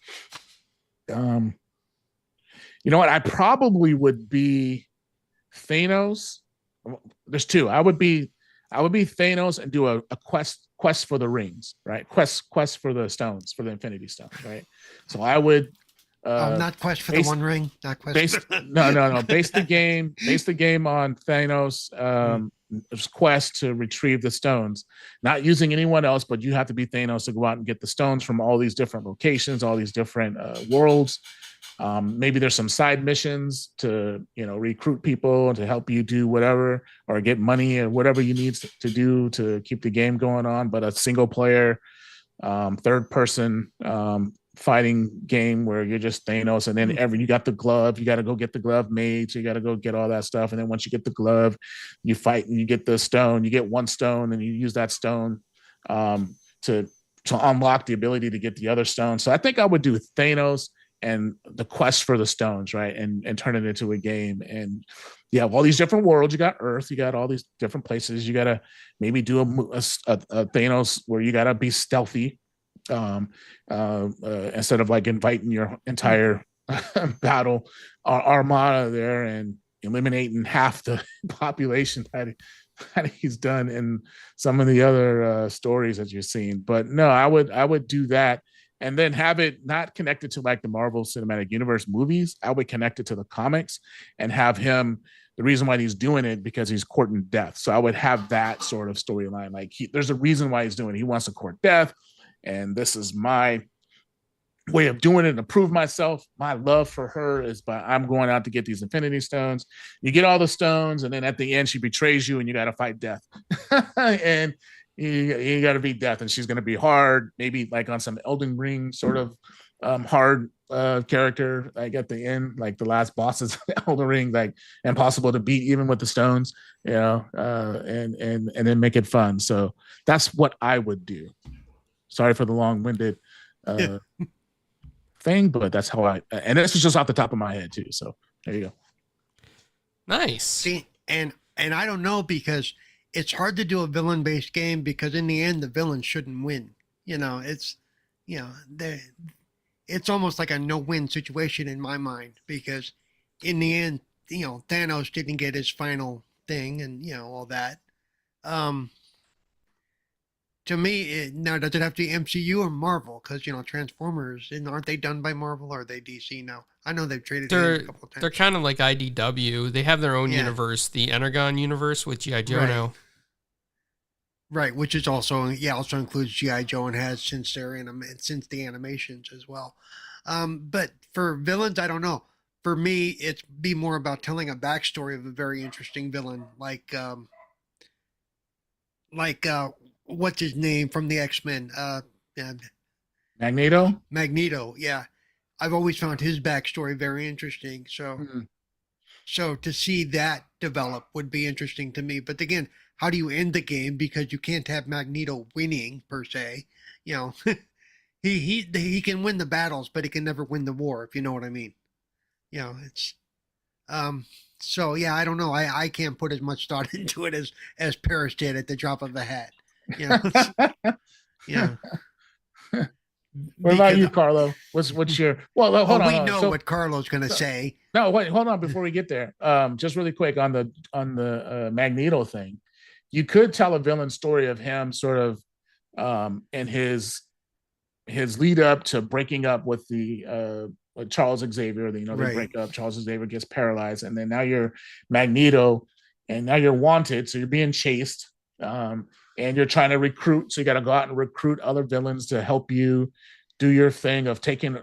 [SPEAKER 2] know what? I probably would be Thanos. There's 2. I would be Thanos and do a quest for the rings, right? Quest for the stones, for the Infinity Stones, right? So I would.
[SPEAKER 4] Not quest for the One Ring. Not quest.
[SPEAKER 2] No. Base the game on Thanos. Quest to retrieve the stones. Not using anyone else, but you have to be Thanos to go out and get the stones from all these different locations, all these different worlds. Maybe there's some side missions to recruit people and to help you do whatever or get money or whatever you need to do to keep the game going on. But a single player, third person. Fighting game where you're just Thanos, and then you got the glove, you got to go get the glove made, so you got to go get all that stuff, and then once you get the glove, you fight and you get the stone, you get one stone, and you use that stone to unlock the ability to get the other stone. So I think I would do Thanos and the quest for the stones, right, and turn it into a game. And you have all these different worlds. You got Earth, you got all these different places. You got to maybe do a Thanos where you got to be stealthy. Instead of like inviting your entire battle armada there and eliminating half the population that he's done in some of the other stories that you're seeing. But no, I would do that, and then have it not connected to like the Marvel Cinematic Universe movies. I would connect it to the comics and have him. The reason why he's doing it because he's courting death. So I would have that sort of storyline. Like there's a reason why he's doing it. He wants to court death, and this is my way of doing it to prove myself. My love for her is by I'm going out to get these Infinity Stones. You get all the stones, and then at the end she betrays you, and you got to fight death. And you got to beat death, and she's going to be hard, maybe like on some Elden Ring sort of hard character. Like at the end, like the last bosses of Elden Ring, like impossible to beat even with the stones, and then make it fun. So that's what I would do. Sorry for the long-winded thing, but that's how and this is just off the top of my head too. So there you go.
[SPEAKER 1] Nice.
[SPEAKER 4] See, and I don't know, because it's hard to do a villain-based game, because in the end the villain shouldn't win. It's it's almost like a no-win situation in my mind, because in the end, Thanos didn't get his final thing, and all that. To me, now does it have to be MCU or Marvel? Because Transformers, aren't they done by Marvel, or are they DC now? I know they've traded hands a couple of times.
[SPEAKER 1] They're kind of like IDW. They have their own universe, the Energon universe with G.I. Joe now.
[SPEAKER 4] Right, which is also includes G.I. Joe, and has since the animations as well. But for villains, I don't know. For me, it's be more about telling a backstory of a very interesting villain, like what's his name from the X-Men?
[SPEAKER 2] Magneto.
[SPEAKER 4] Magneto, yeah. I've always found his backstory very interesting. So, so to see that develop would be interesting to me. But again, how do you end the game? Because you can't have Magneto winning per se. He can win the battles, but he can never win the war, if you know what I mean. It's so yeah, I don't know. I can't put as much thought into it as Paris did at the drop of a hat. Yeah.
[SPEAKER 2] What about you, Carlo? What's your hold on?
[SPEAKER 4] We know what Carlo's gonna say.
[SPEAKER 2] No, wait, hold on before we get there. Just really quick on the Magneto thing. You could tell a villain story of him sort of in his lead up to breaking up with the Charles Xavier. They break up. Charles Xavier gets paralyzed, and then now you're Magneto, and now you're wanted, so you're being chased, and you're trying to recruit. So you got to go out and recruit other villains to help you do your thing of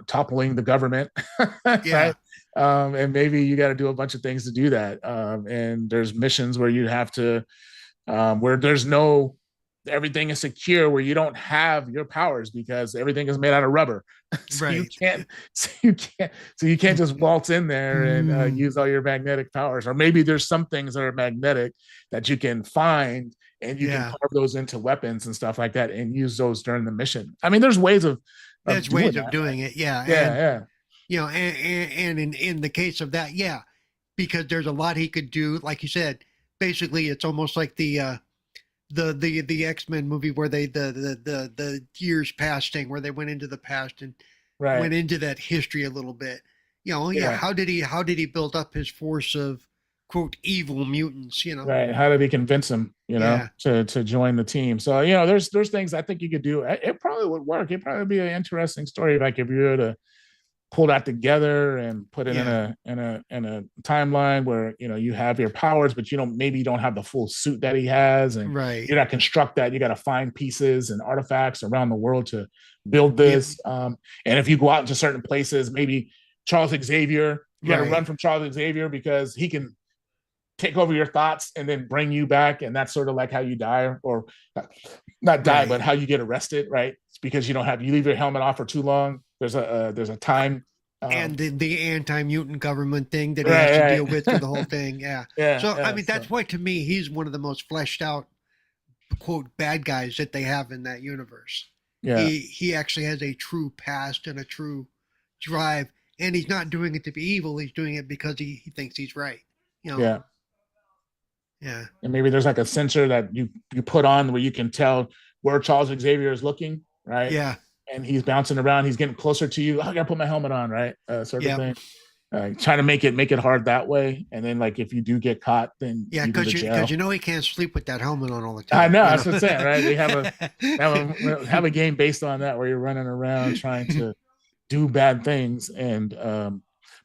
[SPEAKER 2] toppling the government, right? And maybe you got to do a bunch of things to do that. And there's missions where you have to. Where everything is secure, where you don't have your powers because everything is made out of rubber. So you can't just waltz in there and use all your magnetic powers. Or maybe there's some things that are magnetic that you can find and you can carve those into weapons and stuff like that and use those during the mission. I mean, there's ways of
[SPEAKER 4] doing it. Yeah. And in the case of that, because there's a lot he could do. Like you said, basically it's almost like the X-Men movie where they the years past thing, where they went into the past and went into that history a little bit. How did he build up his force of quote evil mutants?
[SPEAKER 2] Right. How did he convince them? To join the team? So there's things I think you could do. It probably would work. It'd probably be an interesting story, like if you were to pull that together and put it in a timeline where you have your powers, but you don't have the full suit that he has, and you're not construct that. You got to find pieces and artifacts around the world to build this. And if you go out into certain places, maybe Charles Xavier, you got to run from Charles Xavier because he can take over your thoughts and then bring you back, and that's sort of like how you die, or not die, but how you get arrested, right? It's because you leave your helmet off for too long. There's a time,
[SPEAKER 4] and the anti-mutant government thing that he has to deal with through the whole thing. I mean, that's why to me he's one of the most fleshed out quote bad guys that they have in that universe. He actually has a true past and a true drive, and he's not doing it to be evil. He's doing it because he thinks he's right.
[SPEAKER 2] And maybe there's like a sensor that you put on where you can tell where Charles Xavier is looking, right? And he's bouncing around. He's getting closer to you. I gotta put my helmet on, right? Sort of thing. try to make it hard that way, and then like if you do get caught, then
[SPEAKER 4] Yeah,
[SPEAKER 2] you go to
[SPEAKER 4] because
[SPEAKER 2] jail.
[SPEAKER 4] you know he can't sleep with that helmet on all the time.
[SPEAKER 2] I know,
[SPEAKER 4] you
[SPEAKER 2] that's what I'm saying, right? They have a game based on that where you're running around trying to do bad things, and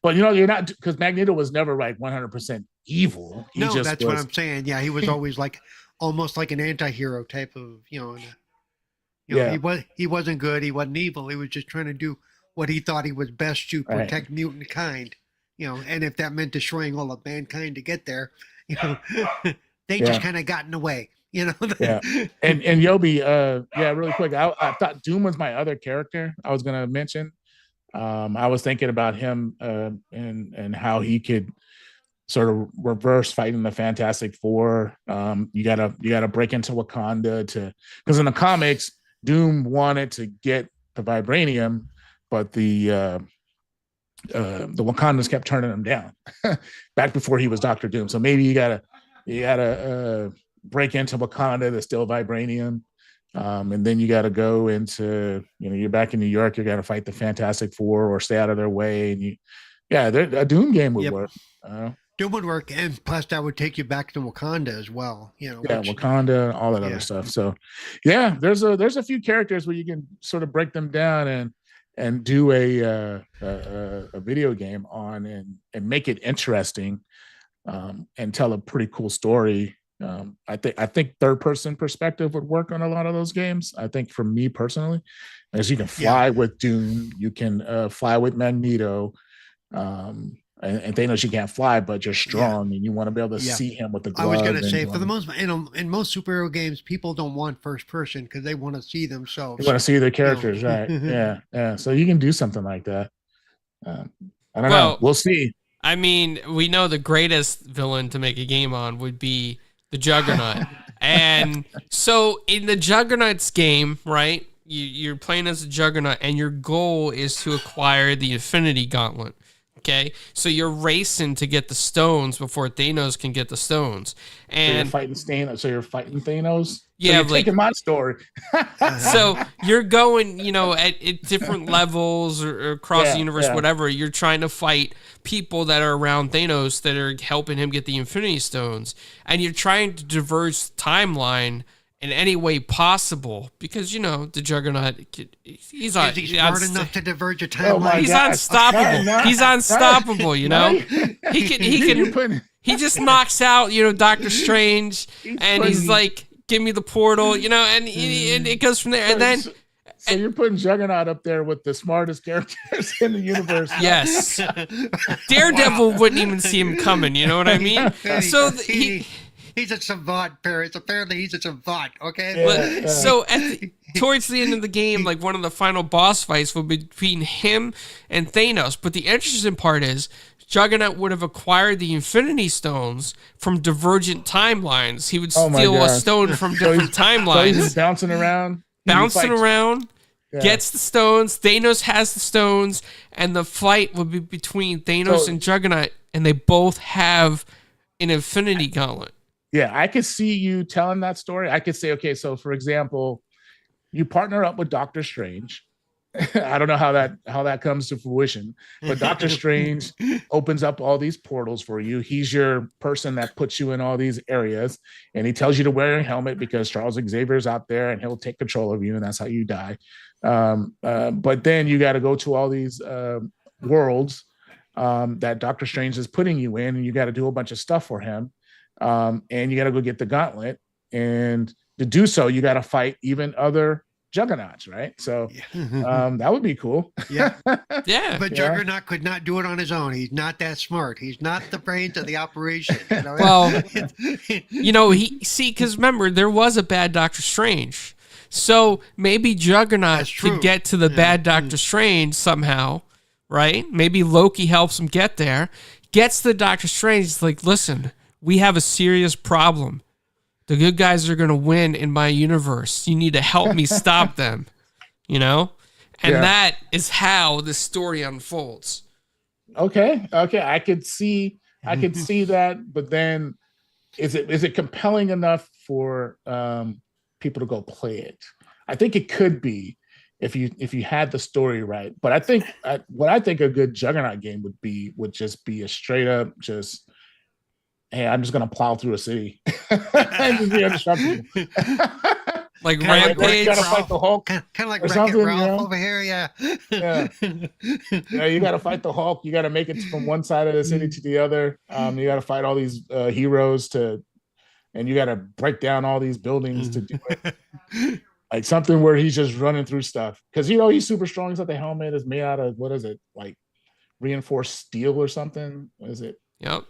[SPEAKER 2] but you're not, because Magneto was never like 100% evil. He
[SPEAKER 4] No,
[SPEAKER 2] just
[SPEAKER 4] that's what I'm saying. Yeah, he was always like almost like an anti-hero type of,
[SPEAKER 2] Yeah.
[SPEAKER 4] he wasn't good, he wasn't evil. He was just trying to do what he thought he was best to
[SPEAKER 2] Right.
[SPEAKER 4] protect mutant kind. And if that meant destroying all of mankind to get there, they
[SPEAKER 2] Yeah.
[SPEAKER 4] just kind of got in the way.
[SPEAKER 2] Yeah. And Yobi, really quick, I thought Doom was my other character I was gonna mention. I was thinking about him and how he could sort of reverse fighting the Fantastic Four. You gotta break into Wakanda because in the comics, Doom wanted to get the vibranium, but the Wakandans kept turning him down back before he was Doctor Doom. So maybe you gotta break into Wakanda to steal vibranium. And then you got to go into, you're back in New York, you got to fight the Fantastic Four or stay out of their way. And a Doom game would work.
[SPEAKER 4] Doom would work. And plus that would take you back to Wakanda as well.
[SPEAKER 2] Wakanda, all that other stuff. So there's a few characters where you can sort of break them down and do a video game on and make it interesting, and tell a pretty cool story. I think third person perspective would work on a lot of those games. I think for me personally, as you can fly with Doom, you can fly with Magneto, and Thanos you can't fly, but you're strong and you want to be able to see him with the glove.
[SPEAKER 4] I was going to say, for the most, in most superhero games, people don't want first person because they want to see themselves.
[SPEAKER 2] They want to see their characters, right? Yeah. So you can do something like that. I don't know. We'll see.
[SPEAKER 1] I mean, we know the greatest villain to make a game on would be the Juggernaut. And so in the Juggernaut's game, right, you're playing as a Juggernaut and your goal is to acquire the Infinity Gauntlet. Okay, so you're racing to get the stones before Thanos can get the stones. And
[SPEAKER 2] so you're fighting Thanos?
[SPEAKER 1] Yeah,
[SPEAKER 2] so you're taking my story.
[SPEAKER 1] So you're going, at different levels or across the universe, whatever. You're trying to fight people that are around Thanos that are helping him get the Infinity Stones. And you're trying to diverge the timeline in any way possible because, the Juggernaut, he's
[SPEAKER 4] smart enough to diverge a timeline?
[SPEAKER 1] He's unstoppable. He's unstoppable, He just knocks out, Doctor Strange, and he's like, give me the portal, and it goes from there. And then...
[SPEAKER 2] So you're putting Juggernaut up there with the smartest characters in the universe.
[SPEAKER 1] Yes. Daredevil wouldn't even see him coming, you know what I mean? So
[SPEAKER 4] he's a savant, Paris. Apparently he's a savant, okay?
[SPEAKER 1] So towards the end of the game, like one of the final boss fights will be between him and Thanos. But the interesting part is Juggernaut would have acquired the Infinity Stones from divergent timelines. He would steal a stone from different timelines.
[SPEAKER 2] So he's just bouncing around,
[SPEAKER 1] gets the stones. Thanos has the stones, and the fight would be between Thanos and Juggernaut, and they both have an Infinity Gauntlet.
[SPEAKER 2] Yeah, I could see you telling that story. I could say, okay, so for example, you partner up with Doctor Strange. I don't know how that comes to fruition, but Doctor Strange opens up all these portals for you. He's your person that puts you in all these areas, and he tells you to wear a helmet because Charles Xavier's out there and he'll take control of you, and that's how you die. But then you got to go to all these worlds that Doctor Strange is putting you in, and you got to do a bunch of stuff for him. And you got to go get the gauntlet, and to do so, you got to fight even other Juggernauts, right? So that would be cool.
[SPEAKER 4] Yeah. But Juggernaut could not do it on his own. He's not that smart. He's not the brains of the operation.
[SPEAKER 1] Well, because remember, there was a bad Doctor Strange. So maybe Juggernaut could get to the bad Doctor Strange somehow, right? Maybe Loki helps him get there. Gets the Doctor Strange, he's like, listen, we have a serious problem. The good guys are going to win in my universe. You need to help me stop them, And that is how the story unfolds.
[SPEAKER 2] Okay. I could see that, but then is it compelling enough for people to go play it? I think it could be if you had the story right. But I think what I think a good Juggernaut game would just be a straight up just, hey, I'm just gonna plow through a city and just be indestructible.
[SPEAKER 1] Like
[SPEAKER 4] Kinda like
[SPEAKER 1] Rampage.
[SPEAKER 2] You gotta fight the Hulk.
[SPEAKER 4] Kind of like
[SPEAKER 2] Or
[SPEAKER 4] Wreck-It
[SPEAKER 2] something,
[SPEAKER 4] Ralph over here, yeah.
[SPEAKER 2] Yeah. You gotta fight the Hulk. You gotta make it from one side of the city to the other. You gotta fight all these heroes and you gotta break down all these buildings to do it. Like something where he's just running through stuff. Because he's super strong. He's got the helmet is made out of, what is it? Like reinforced steel or something. What is it?
[SPEAKER 1] Yep.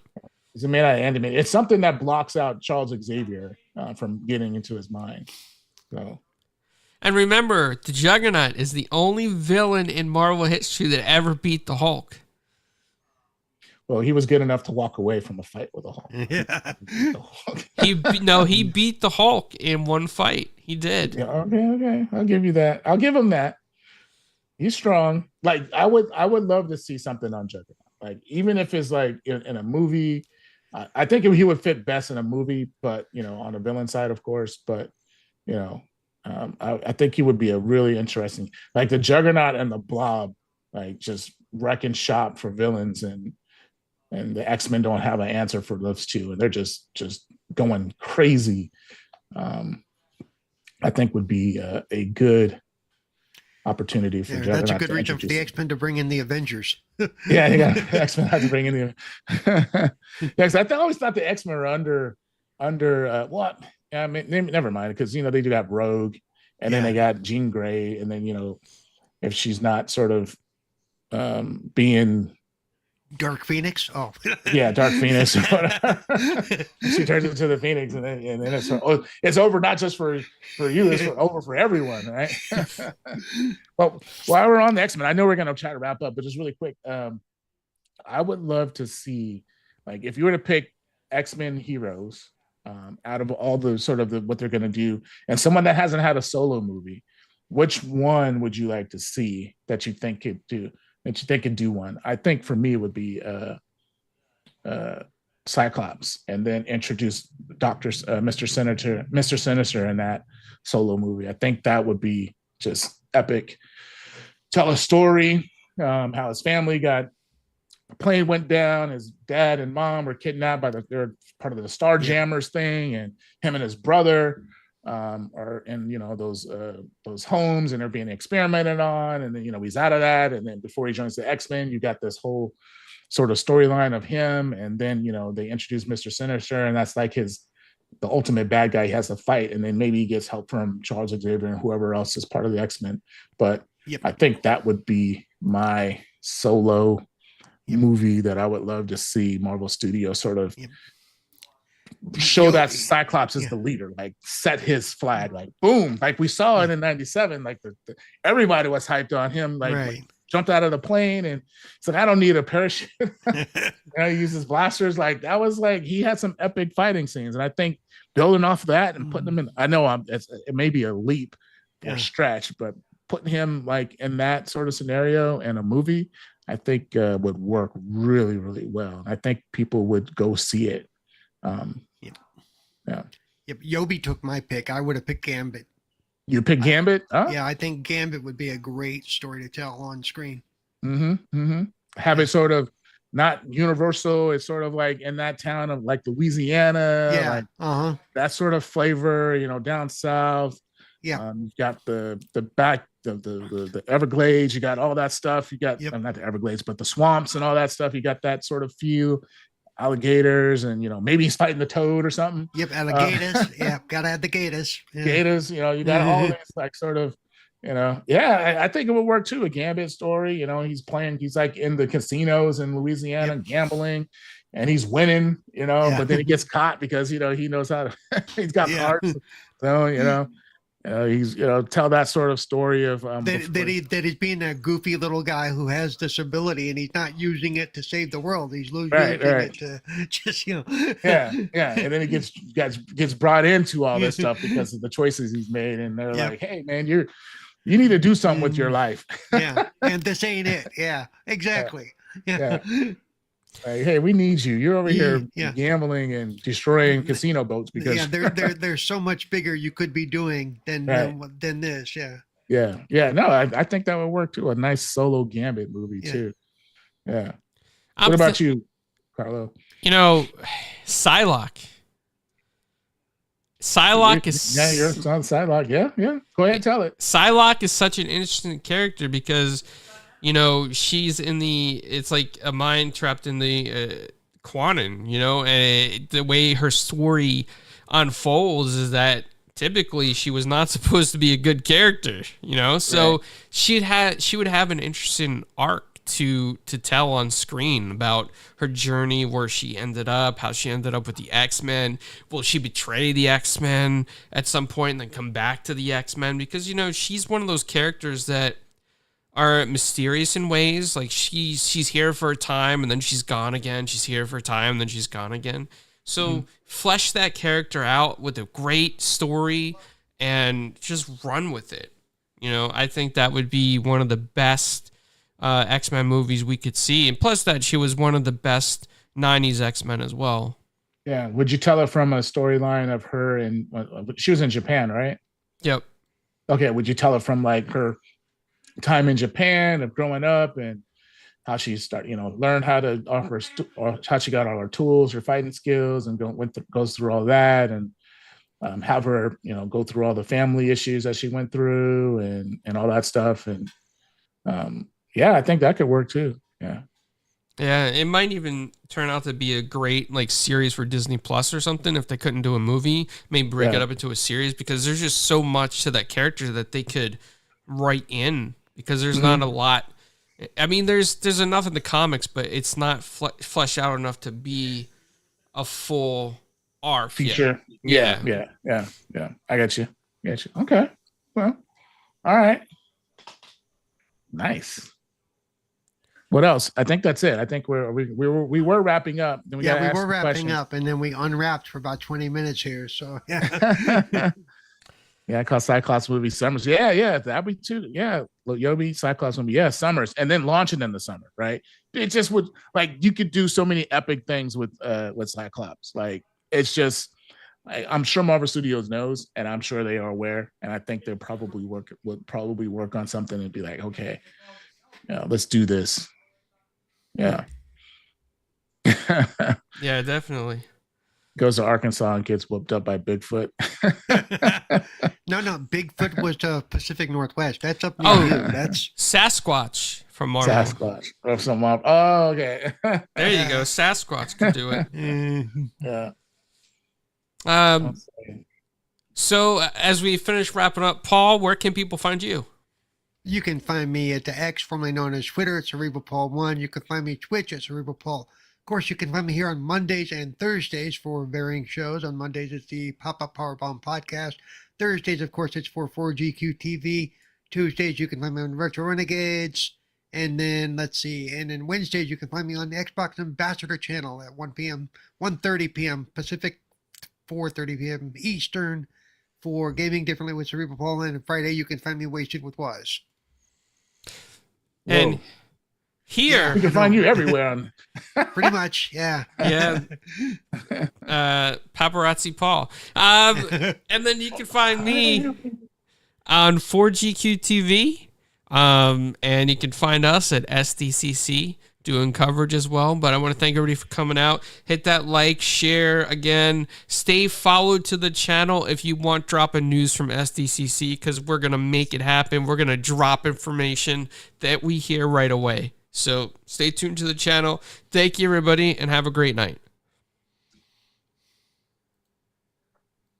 [SPEAKER 2] Is it made out of antimony? It's something that blocks out Charles Xavier from getting into his mind. So,
[SPEAKER 1] And remember, the Juggernaut is the only villain in Marvel history that ever beat the Hulk.
[SPEAKER 2] well, he was good enough to walk away from a fight with a Hulk.
[SPEAKER 4] Yeah.
[SPEAKER 1] He beat the Hulk in one fight. He did.
[SPEAKER 2] Yeah, okay. I'll give you that. I'll give him that. He's strong. Like I would love to see something on Juggernaut. Like even if it's like in a movie, I think he would fit best in a movie, but on the villain side, of course. But I think he would be a really interesting, like the Juggernaut and the Blob, like just wrecking shop for villains, and the X-Men don't have an answer for those two, and they're just going crazy. I think would be a good opportunity for Juggernaut.
[SPEAKER 4] That's a good reason for the X-Men to bring in the Avengers.
[SPEAKER 2] Yeah, you got X-Men have to bring in the. Yeah, because I always thought the X-Men were under what? Yeah, I mean, never mind, because they do have Rogue, and then they got Jean Grey, and then if she's not sort of being
[SPEAKER 4] Dark Phoenix. Oh,
[SPEAKER 2] yeah, Dark Phoenix. She turns into the Phoenix, and then it's over. Not just for you, it's over for everyone, right? Well, while we're on the X-Men, I know we're gonna try to wrap up, but just really quick, I would love to see, like, if you were to pick X-Men heroes out of all the sort of what they're gonna do, and someone that hasn't had a solo movie, which one would you like to see that you think could do? That you think could do one? I think for me it would be Cyclops, and then introduce Mr. Sinister in that solo movie. I think that would be just epic. Tell a story, how his family got, a plane went down, his dad and mom were kidnapped by they're part of the Starjammers thing, and him and his brother are in those homes, and they're being experimented on, and then he's out of that, and then before he joins the X-Men, you got this whole sort of storyline of him, and then they introduce Mr. Sinister, and that's like the ultimate bad guy he has to fight, and then maybe he gets help from Charles Xavier and whoever else is part of the X-Men. But I think that would be my solo movie that I would love to see Marvel Studios sort of show that Cyclops is the leader, like set his flag, like boom, like we saw it in '97, like everybody was hyped on him, like jumped out of the plane and said, "I don't need a parachute." He uses blasters, like that was like he had some epic fighting scenes, and I think building off of that and putting them in, I know it may be a leap or stretch, but putting him like in that sort of scenario in a movie, I think would work really, really well. I think people would go see it.
[SPEAKER 4] Yobi took my pick. I would have picked Gambit.
[SPEAKER 2] You pick Gambit?
[SPEAKER 4] Yeah, I think Gambit would be a great story to tell on screen.
[SPEAKER 2] Have it sort of not universal. It's sort of like in that town of like Louisiana, that sort of flavor, down south. You've got the Everglades. You got all that stuff. You got not the Everglades, but the swamps and all that stuff. You got that sort of feel. Alligators, and maybe he's fighting the toad or something.
[SPEAKER 4] Alligators. Gotta have the gators.
[SPEAKER 2] Gators, you got all this like sort of, I think it would work too. A Gambit story, he's like in the casinos in Louisiana gambling, and he's winning, but then he gets caught because he knows how to he's got cards. So he's tell that sort of story of
[SPEAKER 4] that he's being a goofy little guy who has this ability, and he's not using it to save the world. He's using it to just and
[SPEAKER 2] then he gets brought into all this stuff because of the choices he's made, and they're like, "Hey man, you need to do something with your life."
[SPEAKER 4] And this ain't it. Exactly.
[SPEAKER 2] Like, hey, we need you. You're over here gambling and destroying casino boats because
[SPEAKER 4] there's so much bigger you could be doing than this.
[SPEAKER 2] Yeah. No, I think that would work too. A nice solo Gambit movie too. Yeah. What about you, Carlo?
[SPEAKER 1] You know, Psylocke. Psylocke is
[SPEAKER 2] you're on Psylocke. Yeah. Go ahead, tell it.
[SPEAKER 1] Psylocke is such an interesting character because, you know, she's in it's like a mind trapped in the quantum, you know, and the way her story unfolds is that typically she was not supposed to be a good character, you know, so she would have an interesting arc to tell on screen about her journey, where she ended up, how she ended up with the X-Men. Will she betray the X-Men at some point and then come back to the X-Men? Because, you know, she's one of those characters that are mysterious in ways. Like she's here for a time and then she's gone again. She's here for a time and then she's gone again. So flesh that character out with a great story and just run with it. You know, I think that would be one of the best X-Men movies we could see. And plus that she was one of the best 90s X-Men as well.
[SPEAKER 2] Yeah. Would you tell her from a storyline of her and she was in Japan, right?
[SPEAKER 1] Yep.
[SPEAKER 2] Okay. Would you tell her from like her time in Japan of growing up and how she learned how to offer or how she got all her tools, her fighting skills, and goes through all that, and have her, go through all the family issues that she went through and all that stuff. And yeah, I think that could work too. Yeah.
[SPEAKER 1] Yeah, it might even turn out to be a great like series for Disney Plus or something if they couldn't do a movie. Maybe break it up into a series because there's just so much to that character that they could write in because there's not a lot. I mean, there's enough in the comics, but it's not fleshed out enough to be a full arc.
[SPEAKER 2] Feature. Yeah. I got you. Okay. Well, all right. Nice. What else? I think that's it. I think we were wrapping up. Then we were
[SPEAKER 4] wrapping up, and then we unwrapped for about 20 minutes here. So yeah.
[SPEAKER 2] Yeah, I call Cyclops movie Summers. Yeah, that'd be too. Yeah, Yobi Cyclops movie. Yeah, Summers, and then launching in the summer, right? It just would you could do so many epic things with Cyclops. Like it's just, I'm sure Marvel Studios knows, and I'm sure they are aware, and I think they'll probably work on something and be like, okay, let's do this. Yeah.
[SPEAKER 1] Yeah, definitely.
[SPEAKER 2] Goes to Arkansas and gets whooped up by Bigfoot.
[SPEAKER 4] No, Bigfoot was the Pacific Northwest. That's up near you. That's
[SPEAKER 1] Sasquatch from Marvel.
[SPEAKER 2] Sasquatch. Oh, okay.
[SPEAKER 1] There you go. Sasquatch can do it.
[SPEAKER 2] Yeah.
[SPEAKER 1] So as we finish wrapping up, Paul, where can people find you?
[SPEAKER 4] You can find me at the X, formerly known as Twitter, at CerebralPaul1. You can find me Twitch at CerebralPaul. Of course, you can find me here on Mondays and Thursdays for varying shows. On Mondays, it's the Pop-Up Powerbomb podcast. Thursdays, of course, it's for 4GQ TV. Tuesdays, you can find me on Retro Renegades. And then, Wednesdays, you can find me on the Xbox Ambassador channel at 1:30 p.m. Pacific, 4:30 p.m. Eastern for Gaming Differently with Cerebral Paul. And Friday, you can find me Wasted with Was.
[SPEAKER 1] And here
[SPEAKER 2] we can find you everywhere.
[SPEAKER 4] Pretty much, yeah.
[SPEAKER 1] Yeah. Paparazzi Paul. And then you can find me on 4GQ TV. And you can find us at SDCC doing coverage as well. But I want to thank everybody for coming out. Hit that like, share again. Stay followed to the channel if you want dropping news from SDCC because we're going to make it happen. We're going to drop information that we hear right away. So stay tuned to the channel. Thank you, everybody, and have a great night.